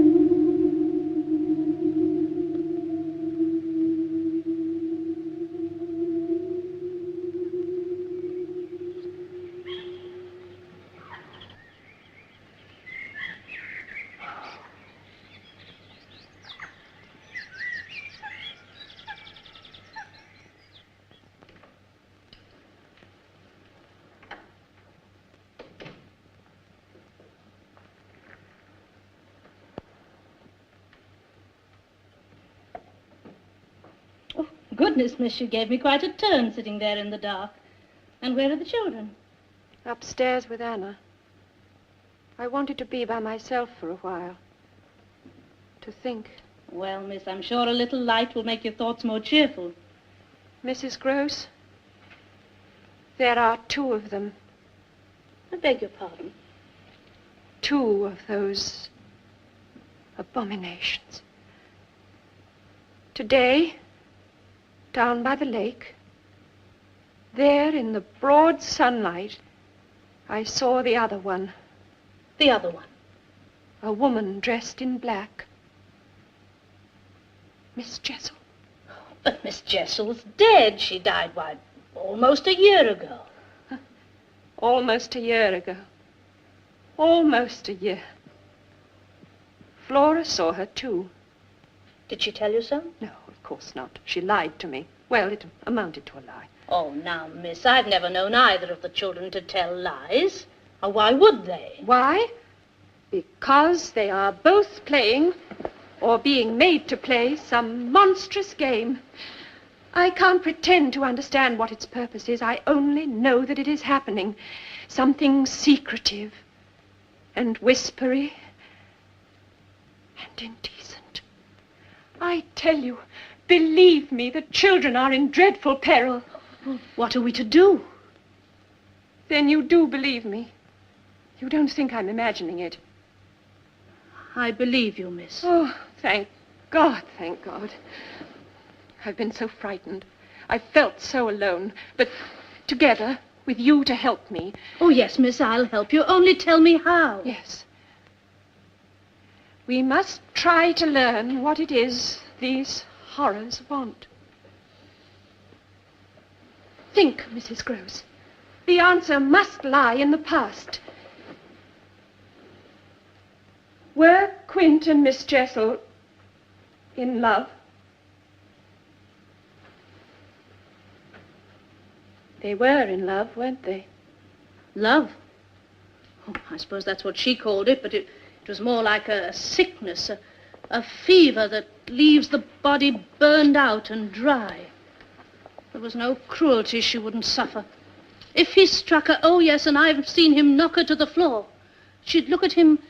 Goodness, miss, you gave me quite a turn sitting there in the dark. And where are the children? Upstairs with Anna. I wanted to be by myself for a while. To think. Well, miss, I'm sure a little light will make your thoughts more cheerful. Mrs. Gross, there are 2 of them. I beg your pardon. 2 of those abominations. Today, down by the lake, there in the broad sunlight, I saw the other one. The other one? A woman dressed in black. Miss Jessel. But Miss Jessel's dead. She died, why, almost a year ago. Almost a year ago. Almost a year. Flora saw her, too. Did she tell you so? No, of course not. She lied to me. Well, it amounted to a lie. Oh, now, miss, I've never known either of the children to tell lies. Or why would they? Why? Because they are both playing, or being made to play, some monstrous game. I can't pretend to understand what its purpose is. I only know that it is happening. Something secretive and whispery and indecent. I tell you, believe me, the children are in dreadful peril. Well, what are we to do? Then you do believe me. You don't think I'm imagining it. I believe you, miss. Oh, thank God, thank God. I've been so frightened. I felt so alone. But together, with you to help me. Oh, yes, miss, I'll help you. Only tell me how. Yes. We must try to learn what it is these horrors want. Think, Mrs. Gross. The answer must lie in the past. Were Quint and Miss Jessel in love? They were in love, weren't they? Love? Oh, I suppose that's what she called it, but it was more like a sickness, a fever that leaves the body burned out and dry. There was no cruelty she wouldn't suffer. If he struck her, oh yes, and I've seen him knock her to the floor, she'd look at him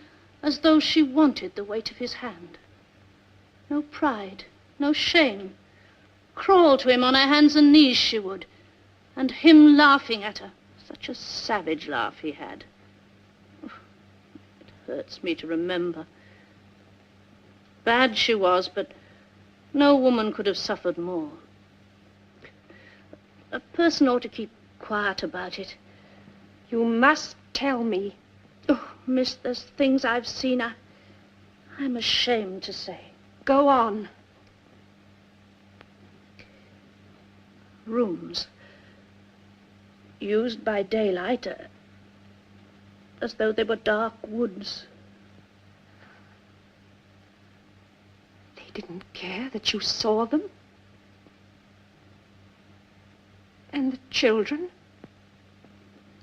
as though she wanted the weight of his hand. No pride, no shame. Crawl to him on her hands and knees she would, and him laughing at her. Such a savage laugh he had. Oh, it hurts me to remember. Bad she was, but no woman could have suffered more. A person ought to keep quiet about it. You must tell me. Oh, miss, there's things I've seen I'm ashamed to say. Go on. Rooms used by daylight as though they were dark woods. They didn't care that you saw them? And the children?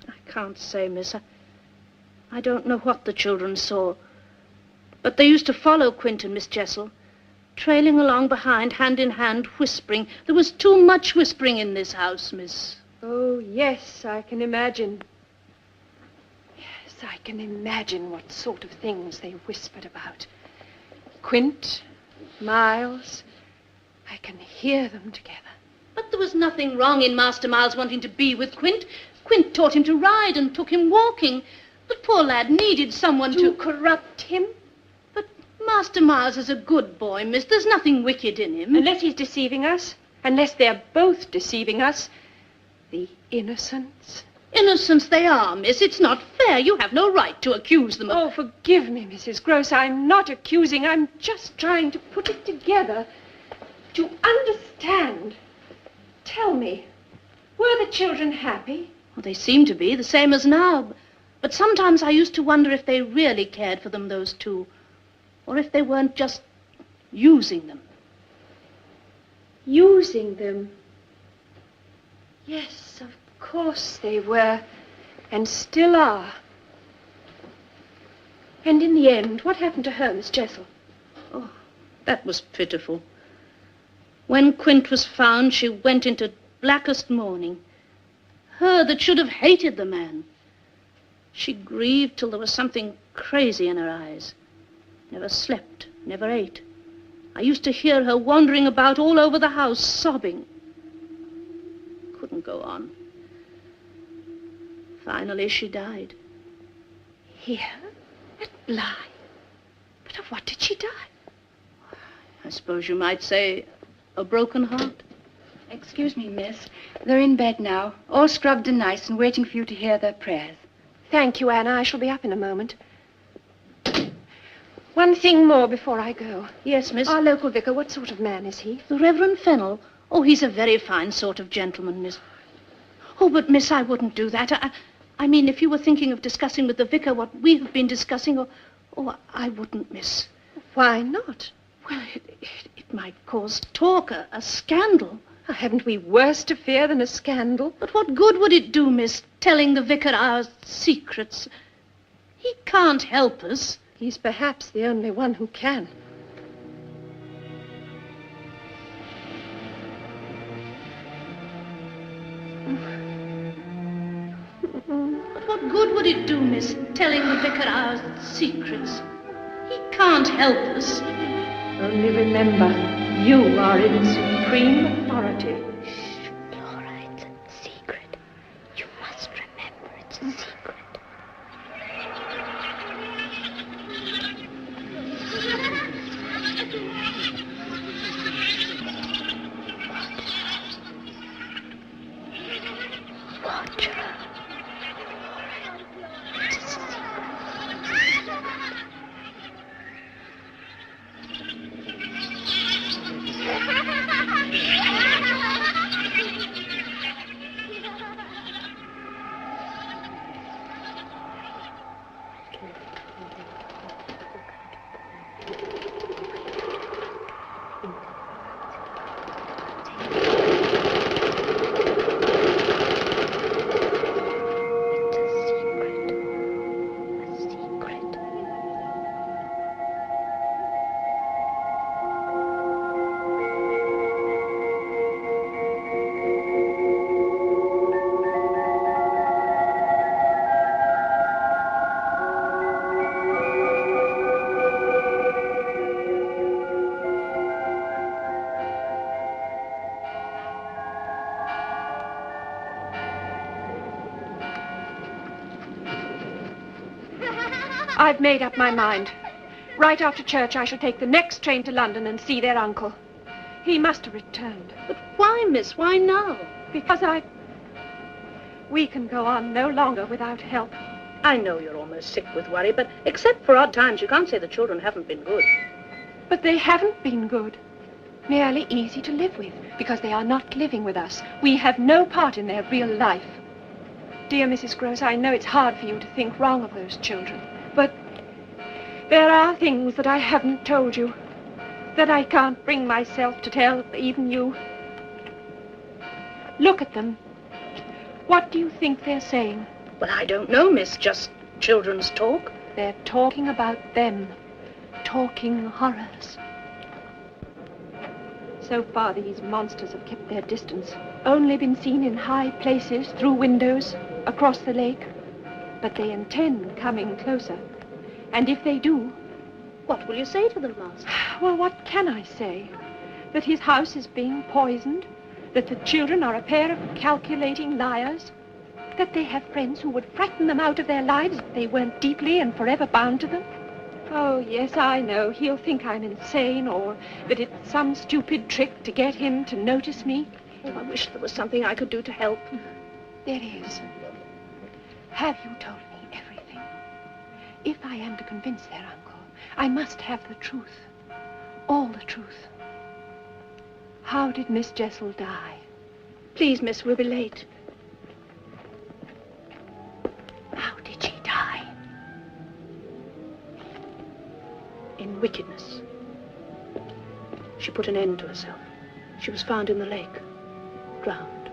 I can't say, miss. I don't know what the children saw. But they used to follow Quint and Miss Jessel, trailing along behind, hand in hand, whispering. There was too much whispering in this house, miss. Oh, yes, I can imagine. Yes, I can imagine what sort of things they whispered about. Quint, Miles, I can hear them together. But there was nothing wrong in Master Miles wanting to be with Quint. Quint taught him to ride and took him walking. The poor lad needed someone To corrupt him? But Master Miles is a good boy, miss. There's nothing wicked in him. Unless he's deceiving us. Unless they're both deceiving us. The innocents. Innocents they are, miss. It's not fair. You have no right to accuse them of... Oh, forgive me, Mrs. Gross. I'm not accusing. I'm just trying to put it together. To understand. Tell me, were the children happy? Well, they seem to be, the same as now. But sometimes I used to wonder if they really cared for them, those two. Or if they weren't just using them. Using them? Yes, of course they were. And still are. And in the end, what happened to her, Miss Jessel? Oh, that was pitiful. When Quint was found, she went into blackest mourning. Her that should have hated the man. She grieved till there was something crazy in her eyes. Never slept, never ate. I used to hear her wandering about all over the house, sobbing. Couldn't go on. Finally, she died. Here? At Bly? But of what did she die? I suppose you might say a broken heart. Excuse me, miss. They're in bed now, all scrubbed and nice and waiting for you to hear their prayers. Thank you, Anna. I shall be up in a moment. One thing more before I go. Yes, miss. Our local vicar, what sort of man is he? The Reverend Fennel. Oh, he's a very fine sort of gentleman, miss. Oh, but, miss, I wouldn't do that. I mean, if you were thinking of discussing with the vicar what we have been discussing, I wouldn't, miss. Why not? Well, it might cause talk, a scandal. Haven't we worse to fear than a scandal? But what good would it do, miss, telling the vicar our secrets? He can't help us. He's perhaps the only one who can. But what good would it do, miss, telling the vicar our secrets? He can't help us. Only remember, you are in supreme authority. Shh, Laura, it's a secret. You must remember it's a secret. Watch her. It's a secret. I've made up my mind. Right after church, I shall take the next train to London and see their uncle. He must have returned. But why, miss? Why now? Because we can go on no longer without help. I know you're almost sick with worry, but except for odd times, you can't say the children haven't been good. But they haven't been good. Merely easy to live with, because they are not living with us. We have no part in their real life. Dear Mrs. Gross, I know it's hard for you to think wrong of those children, but there are things that I haven't told you, that I can't bring myself to tell even you. Look at them. What do you think they're saying? Well, I don't know, miss. Just children's talk. They're talking about them. Talking horrors. So far, these monsters have kept their distance. Only been seen in high places, through windows, across the lake. But they intend coming closer. And if they do... What will you say to them, Master? Well, what can I say? That his house is being poisoned? That the children are a pair of calculating liars? That they have friends who would frighten them out of their lives if they weren't deeply and forever bound to them? Oh, yes, I know. He'll think I'm insane, or that it's some stupid trick to get him to notice me. Oh, I wish there was something I could do to help. There is. Have you told me everything? If I am to convince their uncle, I must have the truth. All the truth. How did Miss Jessel die? Please, miss, we'll be late. How did she die? In wickedness. She put an end to herself. She was found in the lake, drowned.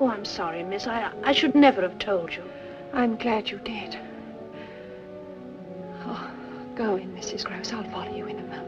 Oh, I'm sorry, miss. I should never have told you. I'm glad you did. Oh, go in, Mrs. Gross. I'll follow you in a moment.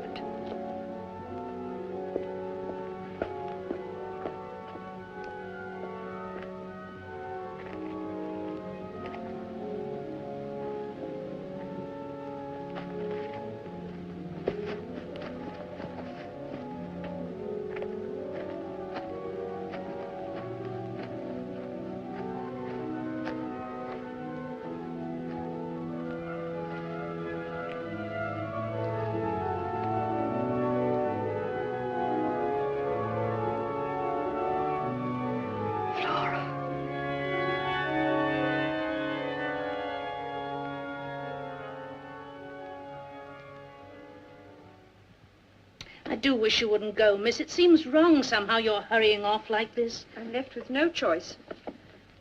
I do wish you wouldn't go, miss. It seems wrong somehow you're hurrying off like this. I'm left with no choice.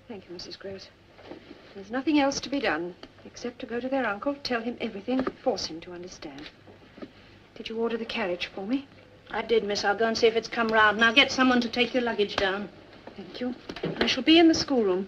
Thank you, Mrs. Gross. There's nothing else to be done, except to go to their uncle, tell him everything, force him to understand. Did you order the carriage for me? I did, miss. I'll go and see if it's come round. Now get someone to take your luggage down. Thank you. I shall be in the schoolroom.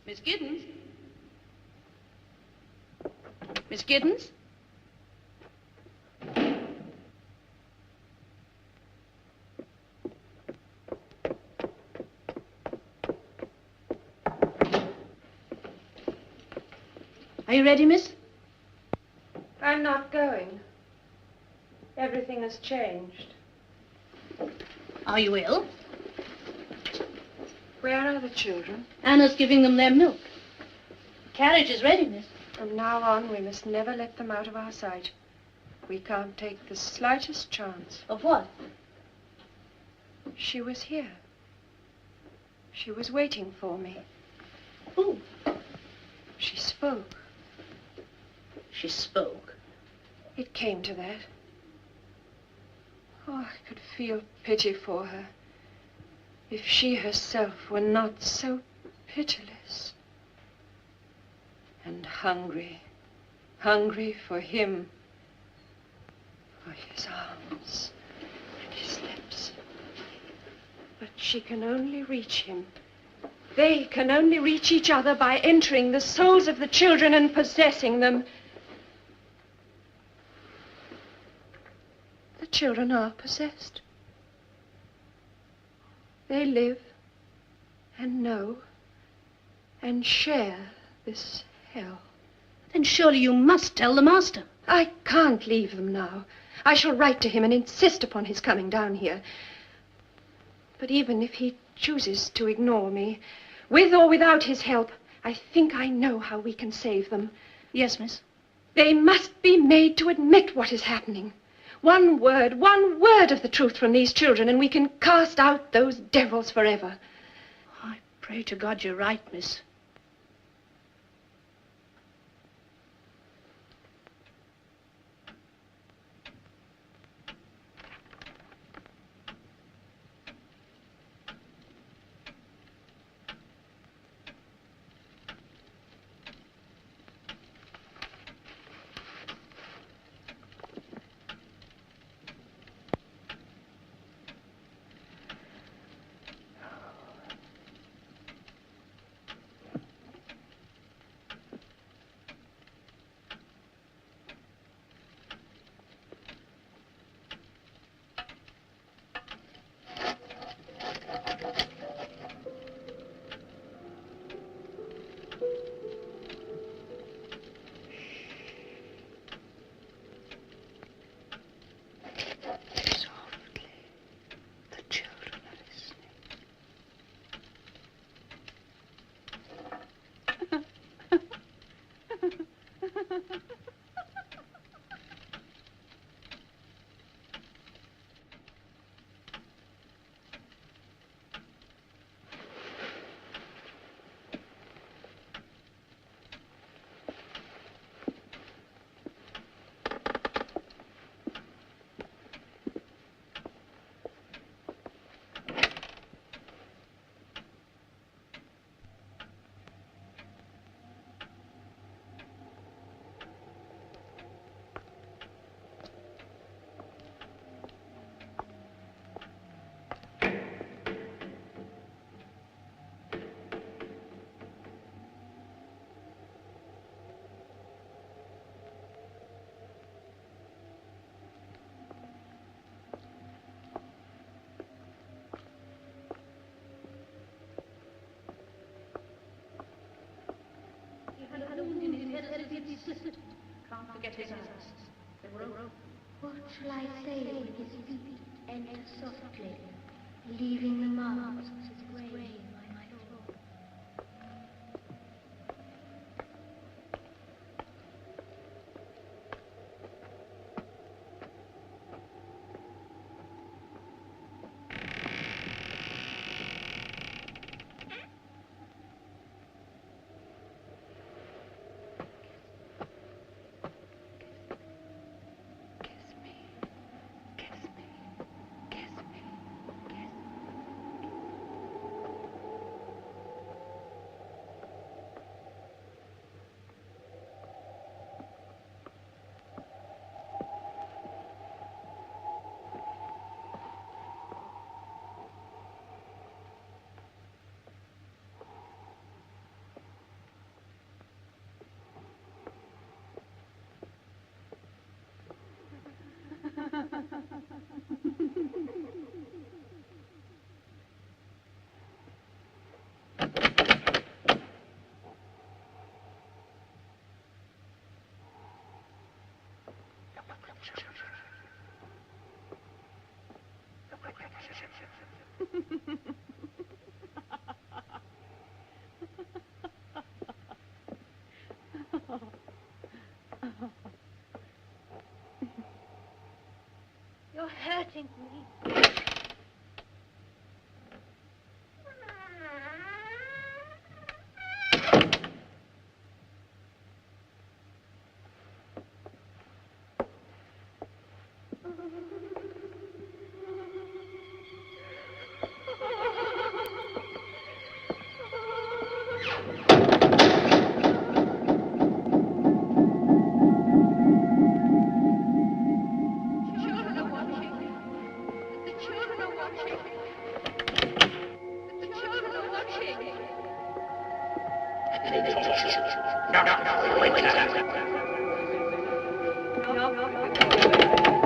Miss Giddens? Miss Giddens? Are you ready, miss? I'm not going. Everything has changed. Are you ill? Where are the children? Anna's giving them their milk. Carriage is ready, miss. From now on, we must never let them out of our sight. We can't take the slightest chance. Of what? She was here. She was waiting for me. Who? She spoke. She spoke. It came to that. Oh, I could feel pity for her. If she herself were not so pitiless. And hungry. Hungry for him. For his arms and his lips. But she can only reach him. They can only reach each other by entering the souls of the children and possessing them. The children are possessed. They live and know and share this hell. Then surely you must tell the master. I can't leave them now. I shall write to him and insist upon his coming down here. But even if he chooses to ignore me, with or without his help, I think I know how we can save them. Yes, miss. They must be made to admit what is happening. One word of the truth from these children, and we can cast out those devils forever. I pray to God you're right, miss. Can't forget his eyes. What shall I say when his feet enter softly, leaving the marks of his grave on my floor? You're hurting me.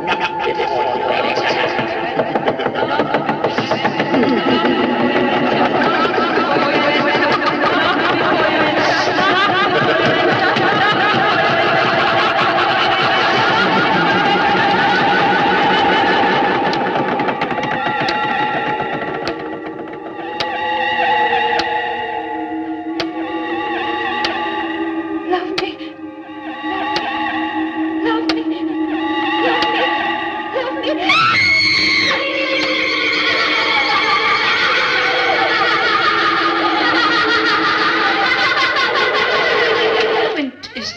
No.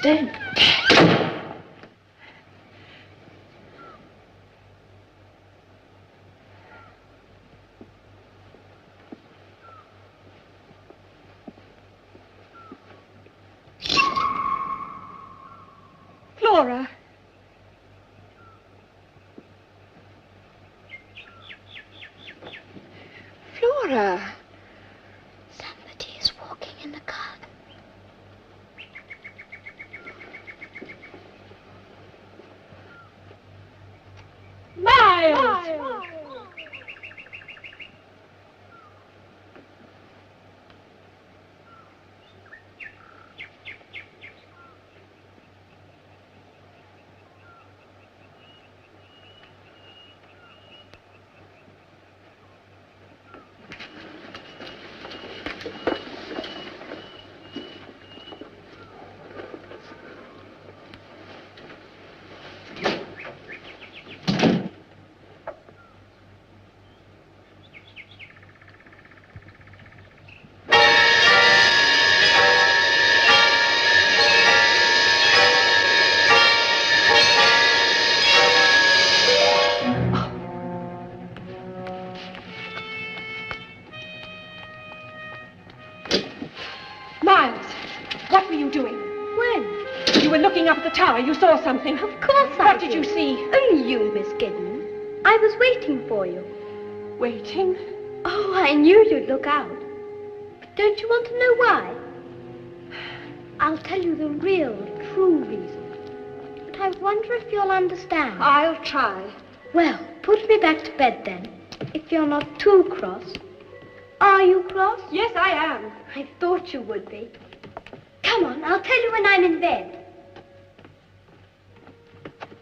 Dead. Flora. Flora. Somebody is walking in the garden. Miles! Miles, what were you doing? When? You were looking up at the tower. You saw something. Of course I What did you see? Only you, Miss Giddens. I was waiting for you. Waiting? Oh, I knew you'd look out. But don't you want to know why? I'll tell you the real, true reason. But I wonder if you'll understand. I'll try. Well, put me back to bed then, if you're not too cross. Are you cross? Yes, I am. I thought you would be. Come on, I'll tell you when I'm in bed.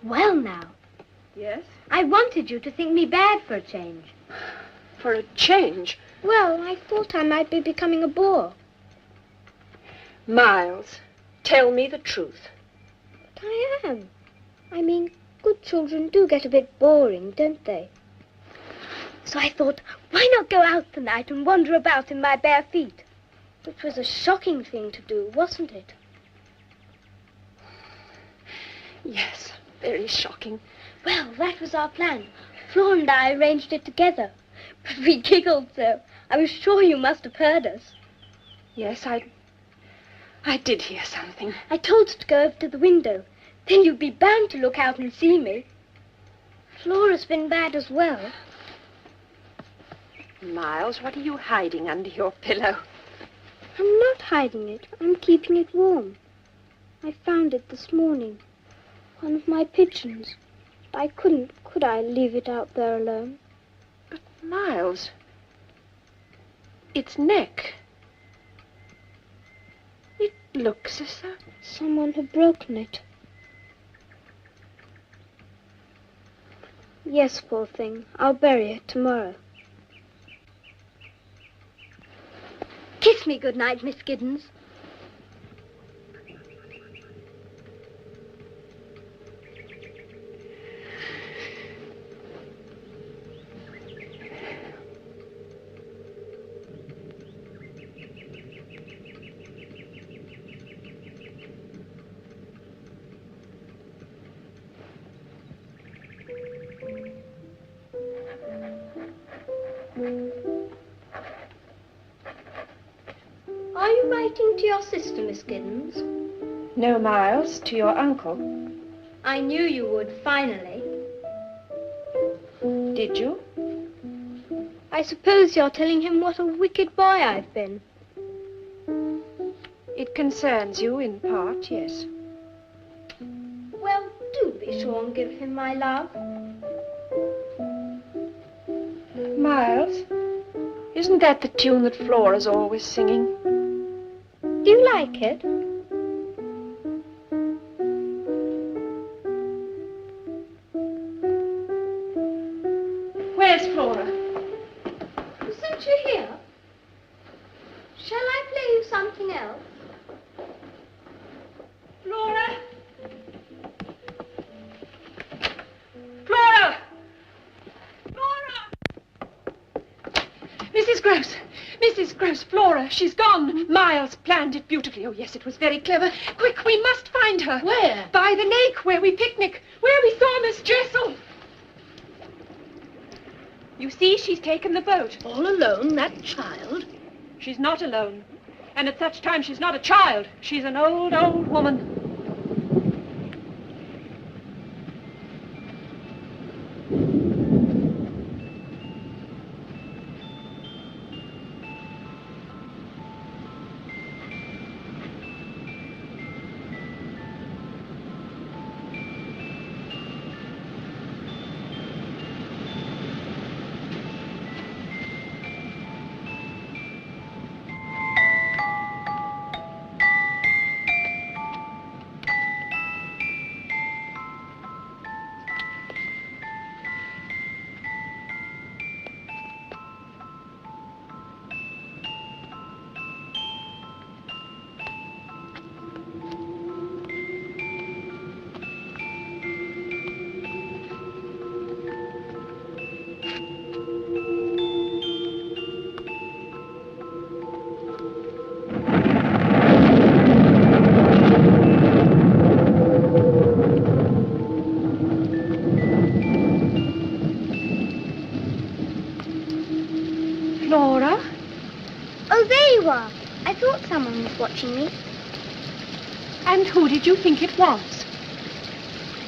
Well now, Yes? I wanted you to think me bad for a change. For a change. Well, I thought I might be becoming a bore. Miles, tell me the truth. But I am. I mean, good children do get a bit boring, don't they? So I thought, why not go out tonight and wander about in my bare feet? Which was a shocking thing to do, wasn't it? Yes, very shocking. Well, that was our plan. Flora and I arranged it together. But we giggled so. I was sure you must have heard us. Yes, I did hear something. I told her to go over to the window. Then you'd be bound to look out and see me. Flora's been bad as well. Miles, what are you hiding under your pillow? I'm not hiding it. I'm keeping it warm. I found it this morning. One of my pigeons. I couldn't, could I, leave it out there alone? But, Miles, its neck. It looks as though... Someone had broken it. Yes, poor thing. I'll bury it tomorrow. Kiss me good night, Miss Giddens. Are you writing to your sister, Miss Giddens? No, Miles, to your uncle. I knew you would, finally. Did you? I suppose you're telling him what a wicked boy I've been. It concerns you in part, yes. Well, do be sure and give him my love. Miles, isn't that the tune that Flora's always singing? Do you like it? Where's Flora? Isn't she here? Shall I play you something else? Flora? Flora! Flora! Mrs. Gross! Mrs. Gross, Flora, she's gone. Miles planned it beautifully. Oh, yes, it was very clever. Quick, we must find her. Where? By the lake, where we picnic, where we saw Miss Jessel. You see, she's taken the boat. All alone, that child? She's not alone. And at such time, she's not a child. She's an old, old woman. Flora? Oh, there you are. I thought someone was watching me. And who did you think it was?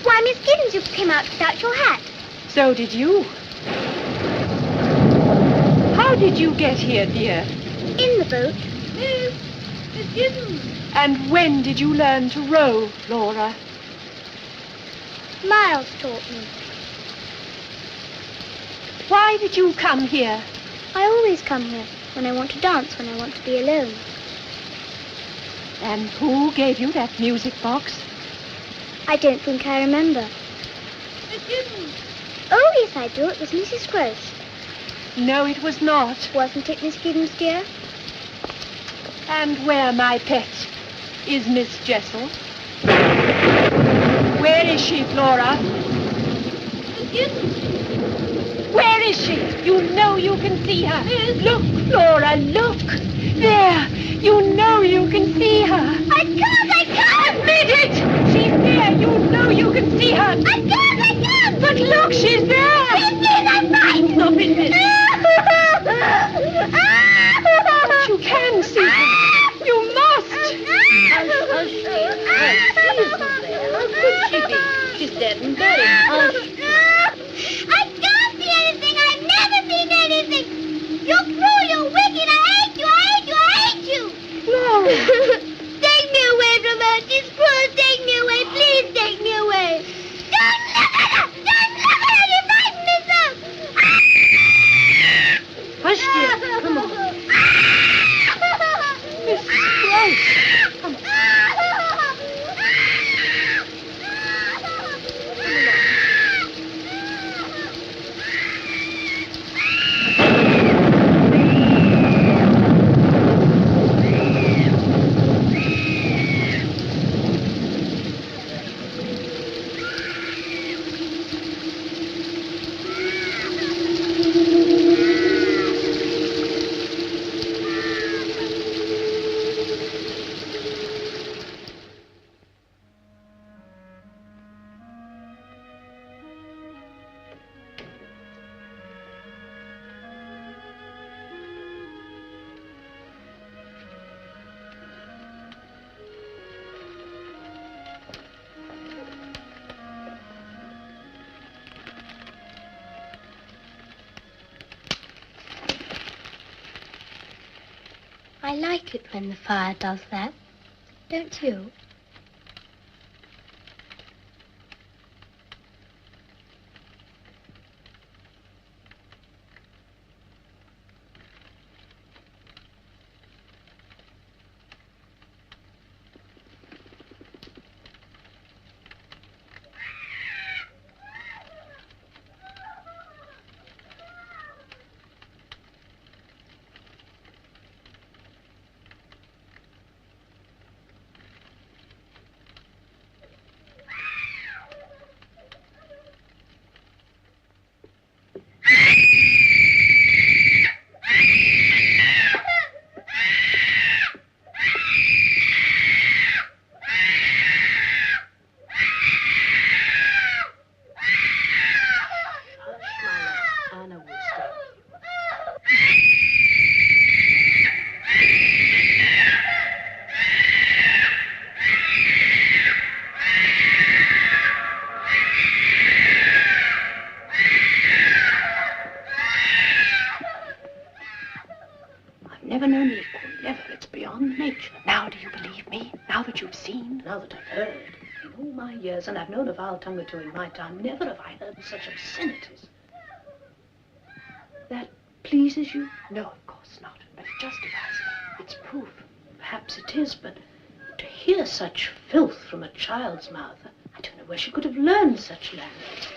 Why, Miss Giddens, you came out without your hat. So did you. How did you get here, dear? In the boat. Miss Giddens. And when did you learn to row, Flora? Miles taught me. Why did you come here? I always come here when I want to dance, when I want to be alone. And who gave you that music box? I don't think I remember. Miss Giddens. Oh, yes, I do. It was Mrs. Gross. No, it was not. Wasn't it, Miss Giddens, dear? And where, my pet, is Miss Jessel? Where is she, Flora? Miss Giddens. Where is she? You know you can see her. Look, Flora, look. There. You know you can see her. I can't! Admit it. She's there. You know you can see her. I can't! But look, she's there. I'm right! Stop it, miss. But you can see her. You must. Hush, dear. She isn't there. How could she be? She's dead and buried. Hush. I can't see anything. I've never seen anything. You're cruel. You're wicked. I hate you. I hate you. Flora. Take me away from her. She's cruel. Take me away. Please take me away. Don't look at her. Don't look at her. You frighten me so. Hush, dear. Come on. Miss Gross. Come on. I like it when the fire does that. Don't you? never known the equal. Never. It's beyond nature. Now do you believe me? Now that you've seen? Now that I've heard, in all my years, and I've known a vile tongue or two in my time, never have I heard such obscenities. That pleases you? No, of course not. But it justifies me. It's proof. Perhaps it is, but to hear such filth from a child's mouth, I don't know where she could have learned such language.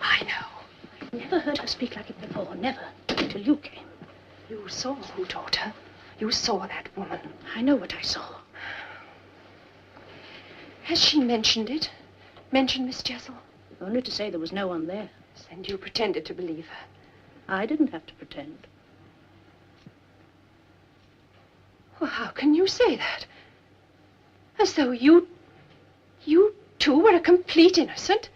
I know. I never heard her speak like it before, never, till you came. You saw who taught her. You saw that woman. I know what I saw. Has she mentioned it? Mentioned Miss Jessel? Only to say there was no one there. And you pretended to believe her. I didn't have to pretend. Well, how can you say that? As though you too were a complete innocent?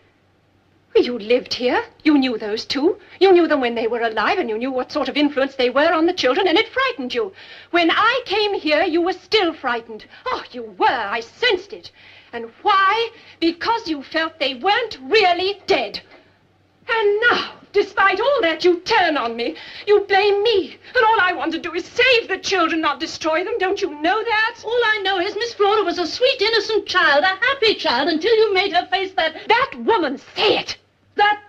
Well, you lived here. You knew those two. You knew them when they were alive, and you knew what sort of influence they were on the children, and it frightened you. When I came here, you were still frightened. Oh, you were. I sensed it. And why? Because you felt they weren't really dead. And now, despite all that, you turn on me. You blame me. And all I want to do is save the children, not destroy them. Don't you know that? All I know is Miss Flora was a sweet, innocent child, a happy child, until you made her face that... That woman, say it! That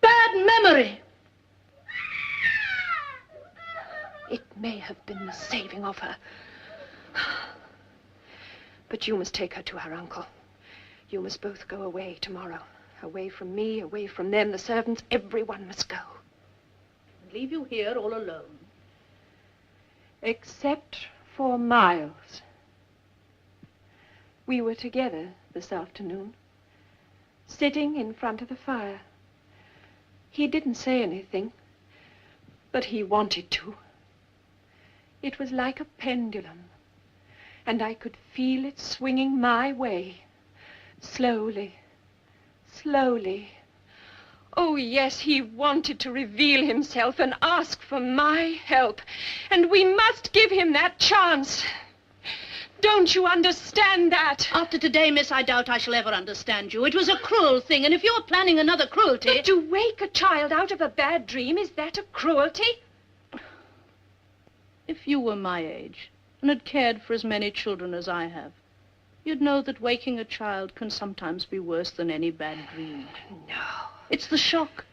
bad memory. It may have been the saving of her. But you must take her to her uncle. You must both go away tomorrow. Away from me, away from them, the servants, everyone must go. Leave you here all alone. Except for Miles. We were together this afternoon, sitting in front of the fire. He didn't say anything, but he wanted to. It was like a pendulum, and I could feel it swinging my way, slowly. Slowly. Oh, yes, he wanted to reveal himself and ask for my help. And we must give him that chance. Don't you understand that? After today, miss, I doubt I shall ever understand you. It was a cruel thing, and if you're planning another cruelty... But to wake a child out of a bad dream, is that a cruelty? If you were my age and had cared for as many children as I have, you'd know that waking a child can sometimes be worse than any bad dream. No. It's the shock,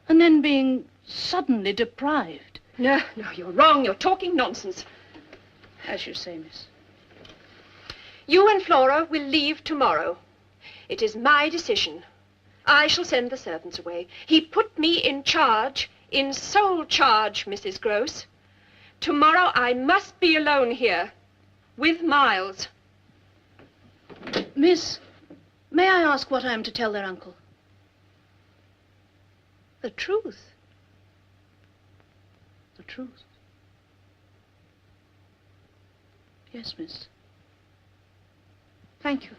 and then being suddenly deprived. No, you're wrong. You're talking nonsense. As you say, miss. You and Flora will leave tomorrow. It is my decision. I shall send the servants away. He put me in charge, in sole charge, Mrs. Gross. Tomorrow I must be alone here, with Miles. Miss, may I ask what I am to tell their uncle? The truth. The truth. Yes, miss. Thank you.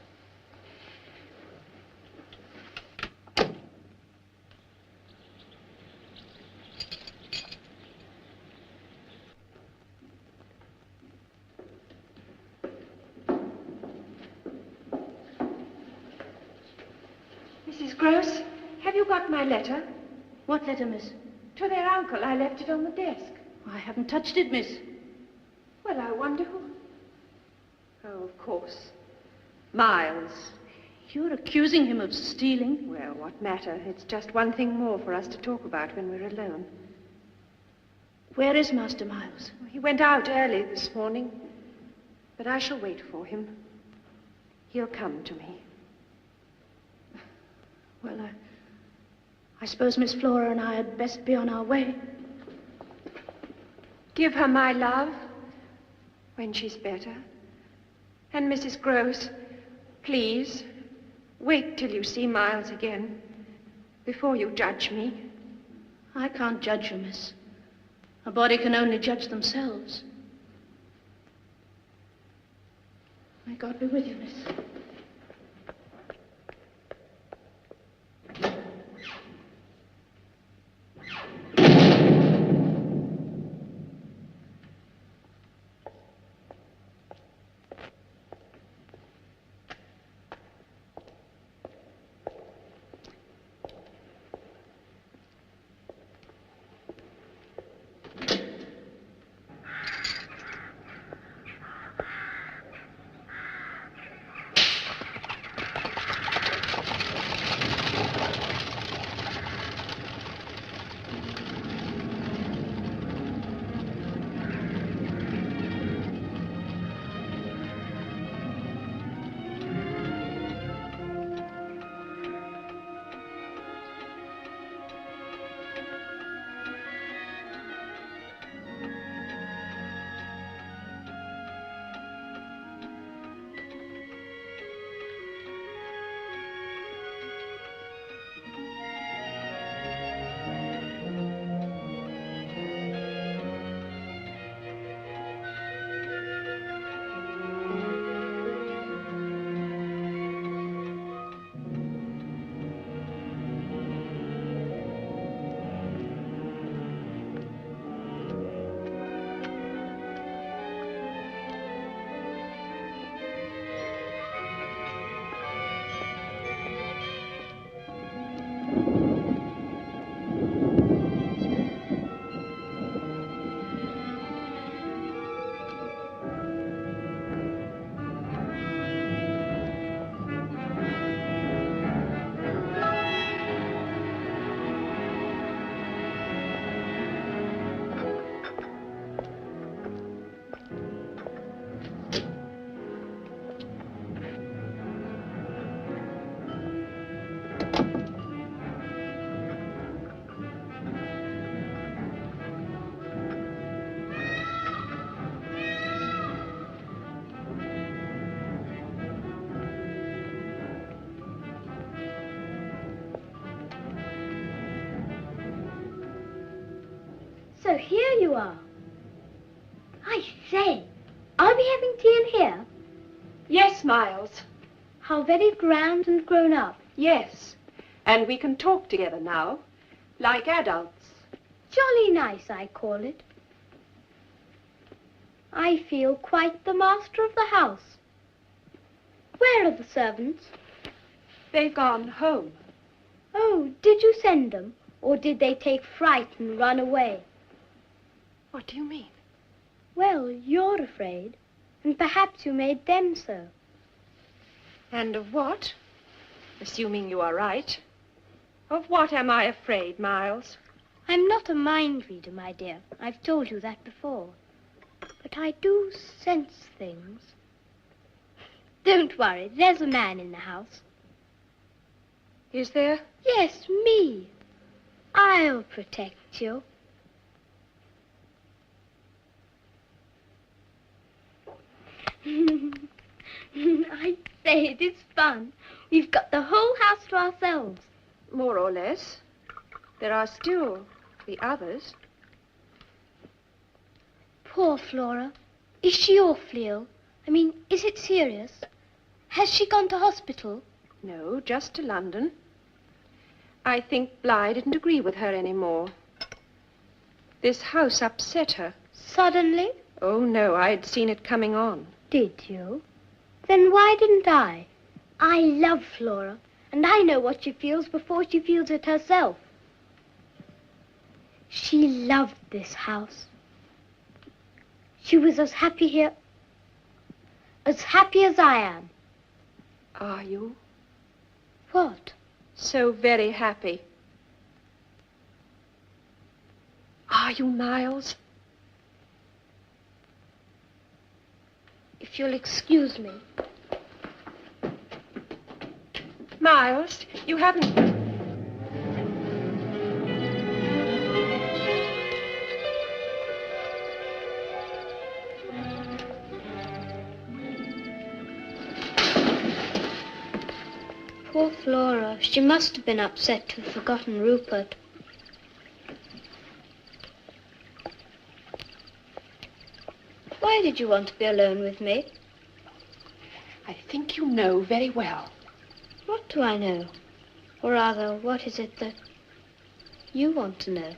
Mrs. Gross, have you got my letter? What letter, miss? To their uncle. I left it on the desk. I haven't touched it, miss. Well, I wonder who... Oh, of course. Miles. You're accusing him of stealing? Well, what matter? It's just one thing more for us to talk about when we're alone. Where is Master Miles? He went out early this morning, but I shall wait for him. He'll come to me. Well, I suppose Miss Flora and I had best be on our way. Give her my love when she's better. And Mrs. Gross, please, wait till you see Miles again before you judge me. I can't judge you, miss. A body can only judge themselves. May God be with you, miss. here you are. I say, are we having tea in here? Yes, Miles. How very grand and grown up. Yes. And we can talk together now, like adults. Jolly nice, I call it. I feel quite the master of the house. Where are the servants? They've gone home. Oh, did you send them? Or did they take fright and run away? What do you mean? Well, you're afraid, and perhaps you made them so. And of what? Assuming you are right. Of what am I afraid, Miles? I'm not a mind reader, my dear. I've told you that before. But I do sense things. Don't worry, there's a man in the house. Is there? Yes, me. I'll protect you. I say, it is fun. We've got the whole house to ourselves. More or less. There are still the others. Poor Flora. Is she awfully ill? I mean, is it serious? Has she gone to hospital? No, just to London. I think Bly didn't agree with her anymore. This house upset her. Suddenly? Oh, no, I'd seen it coming on. Did you? Then why didn't I? I love Flora, and I know what she feels before she feels it herself. She loved this house. She was as happy here, as happy as I am. Are you? What? So very happy. Are you, Miles? If you'll excuse me. Miles, you haven't... Poor Flora. She must have been upset to have forgotten Rupert. Why did you want to be alone with me? I think you know very well. What do I know? Or rather, what is it that you want to know?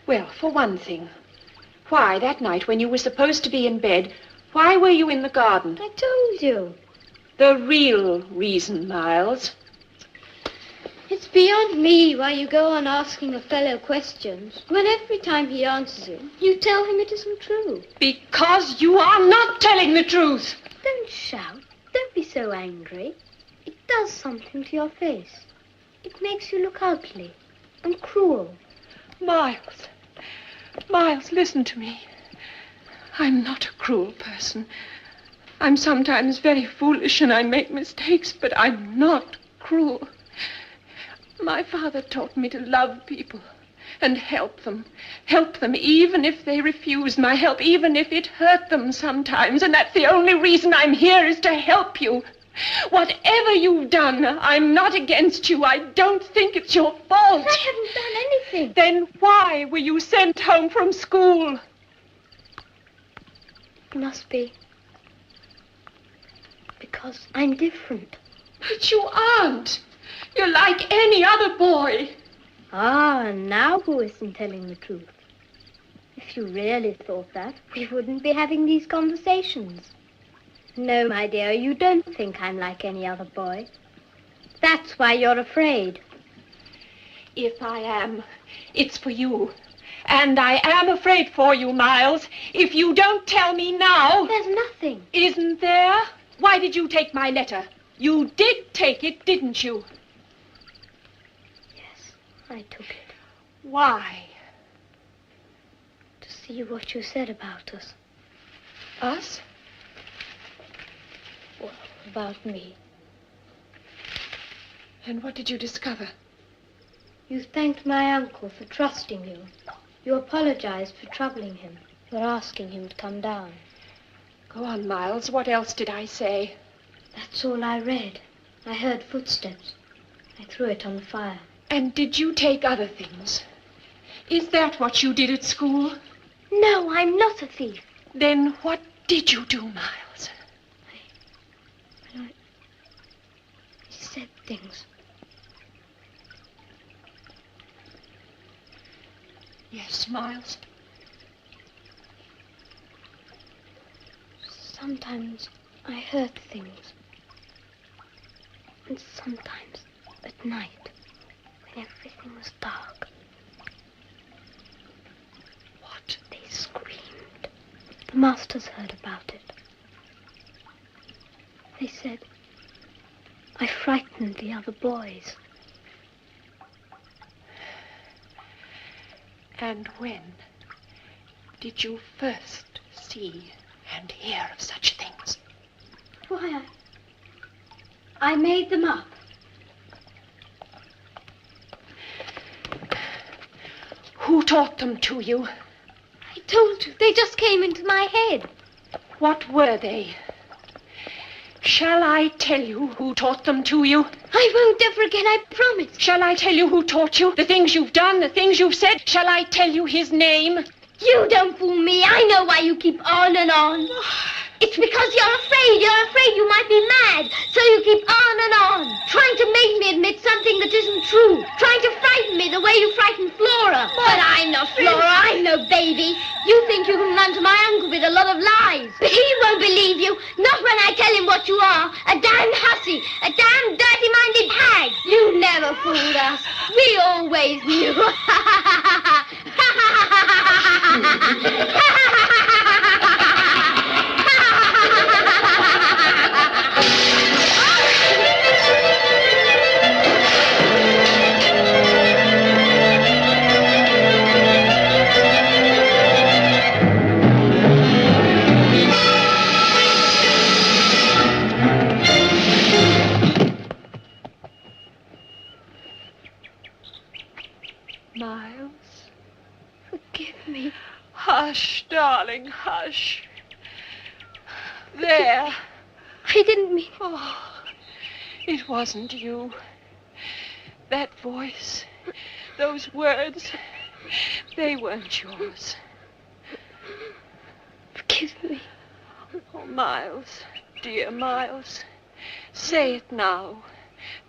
Well, for one thing, why, that night when you were supposed to be in bed, why were you in the garden? I told you. The real reason, Miles. It's beyond me why you go on asking a fellow questions when every time he answers you tell him it isn't true. Because you are not telling the truth. Don't shout. Don't be so angry. It does something to your face. It makes you look ugly and cruel. Miles, Miles, listen to me. I'm not a cruel person. I'm sometimes very foolish and I make mistakes, but I'm not cruel. My father taught me to love people and help them even if they refuse my help, even if it hurt them sometimes. And that's the only reason I'm here, is to help you. Whatever you've done, I'm not against you. I don't think it's your fault. I haven't done anything. Then why were you sent home from school? It must be because I'm different. But you aren't. You're like any other boy. Ah, now who isn't telling the truth? If you really thought that, we wouldn't be having these conversations. No, my dear, you don't think I'm like any other boy. That's why you're afraid. If I am, it's for you. And I am afraid for you, Miles. If you don't tell me now... There's nothing. Isn't there? Why did you take my letter? You did take it, didn't you? Yes, I took it. Why? To see what you said about us. Us? Well, about me. And what did you discover? You thanked my uncle for trusting you. You apologized for troubling him, for asking him to come down. Go on, Miles. What else did I say? That's all I read. I heard footsteps. I threw it on the fire. And did you take other things? Is that what you did at school? No, I'm not a thief. Then what did you do, Miles? I said things. Yes, Miles. Sometimes I heard things. And sometimes at night, when everything was dark. What? They screamed. The masters heard about it. They said I frightened the other boys. And when did you first see and hear of such things? Why, I made them up. Who taught them to you? I told you, they just came into my head. What were they? Shall I tell you who taught them to you? I won't ever again, I promise. Shall I tell you who taught you? The things you've done, the things you've said? Shall I tell you his name? You don't fool me. I know why you keep on and on. It's because you're afraid. You're afraid you might be mad. So you keep on and on, trying to make me admit something that isn't true. Trying to frighten me the way you frightened Flora. But I'm not Flora. I'm no baby. You think you can run to my uncle with a lot of lies. But he won't believe you. Not when I tell him what you are. A damned hussy. A damned dirty-minded hag. You never fooled us. We always knew. Miles? Forgive me. Hush, darling, hush. There. I didn't mean... Oh, it wasn't you. That voice, those words, they weren't yours. Forgive me. Oh, Miles, dear Miles, say it now.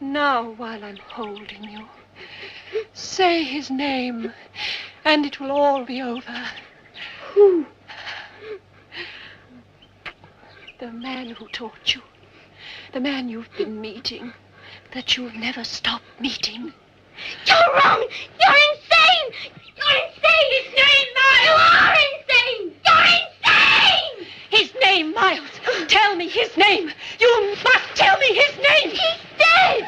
Now, while I'm holding you. Say his name, and it will all be over. Who? The man who taught you. The man you've been meeting. That you'll never stop meeting. You're wrong! You're insane! You're insane! His name, Miles! You are insane! You're insane! His name, Miles! Tell me his name! You must tell me his name! He's dead!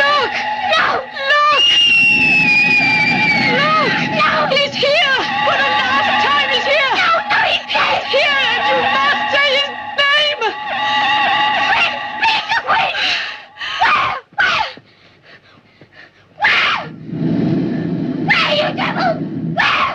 Look! No! Look! Look! No! He's here! For the last time, he's here! No, he's dead! He's here, and you must say his name! Please, wait! Where, you devil? Where?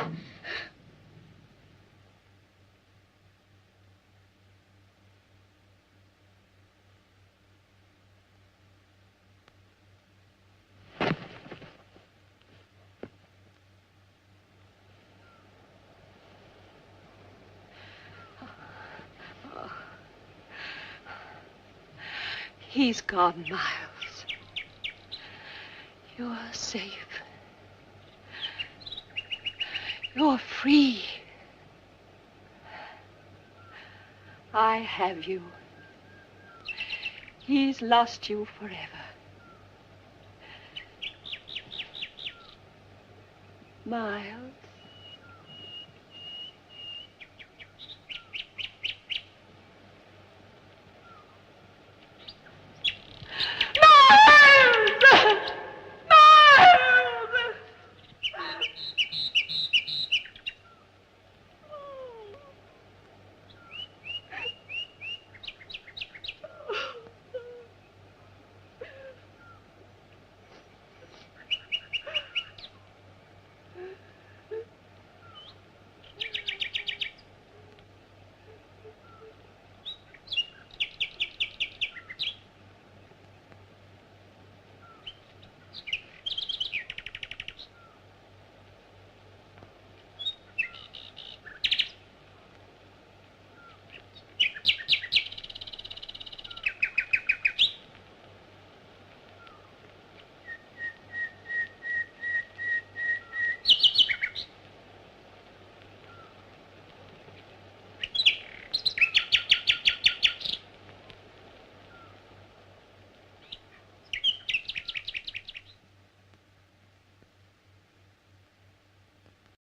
He's gone, Miles. You're safe. You're free. I have you. He's lost you forever. Miles.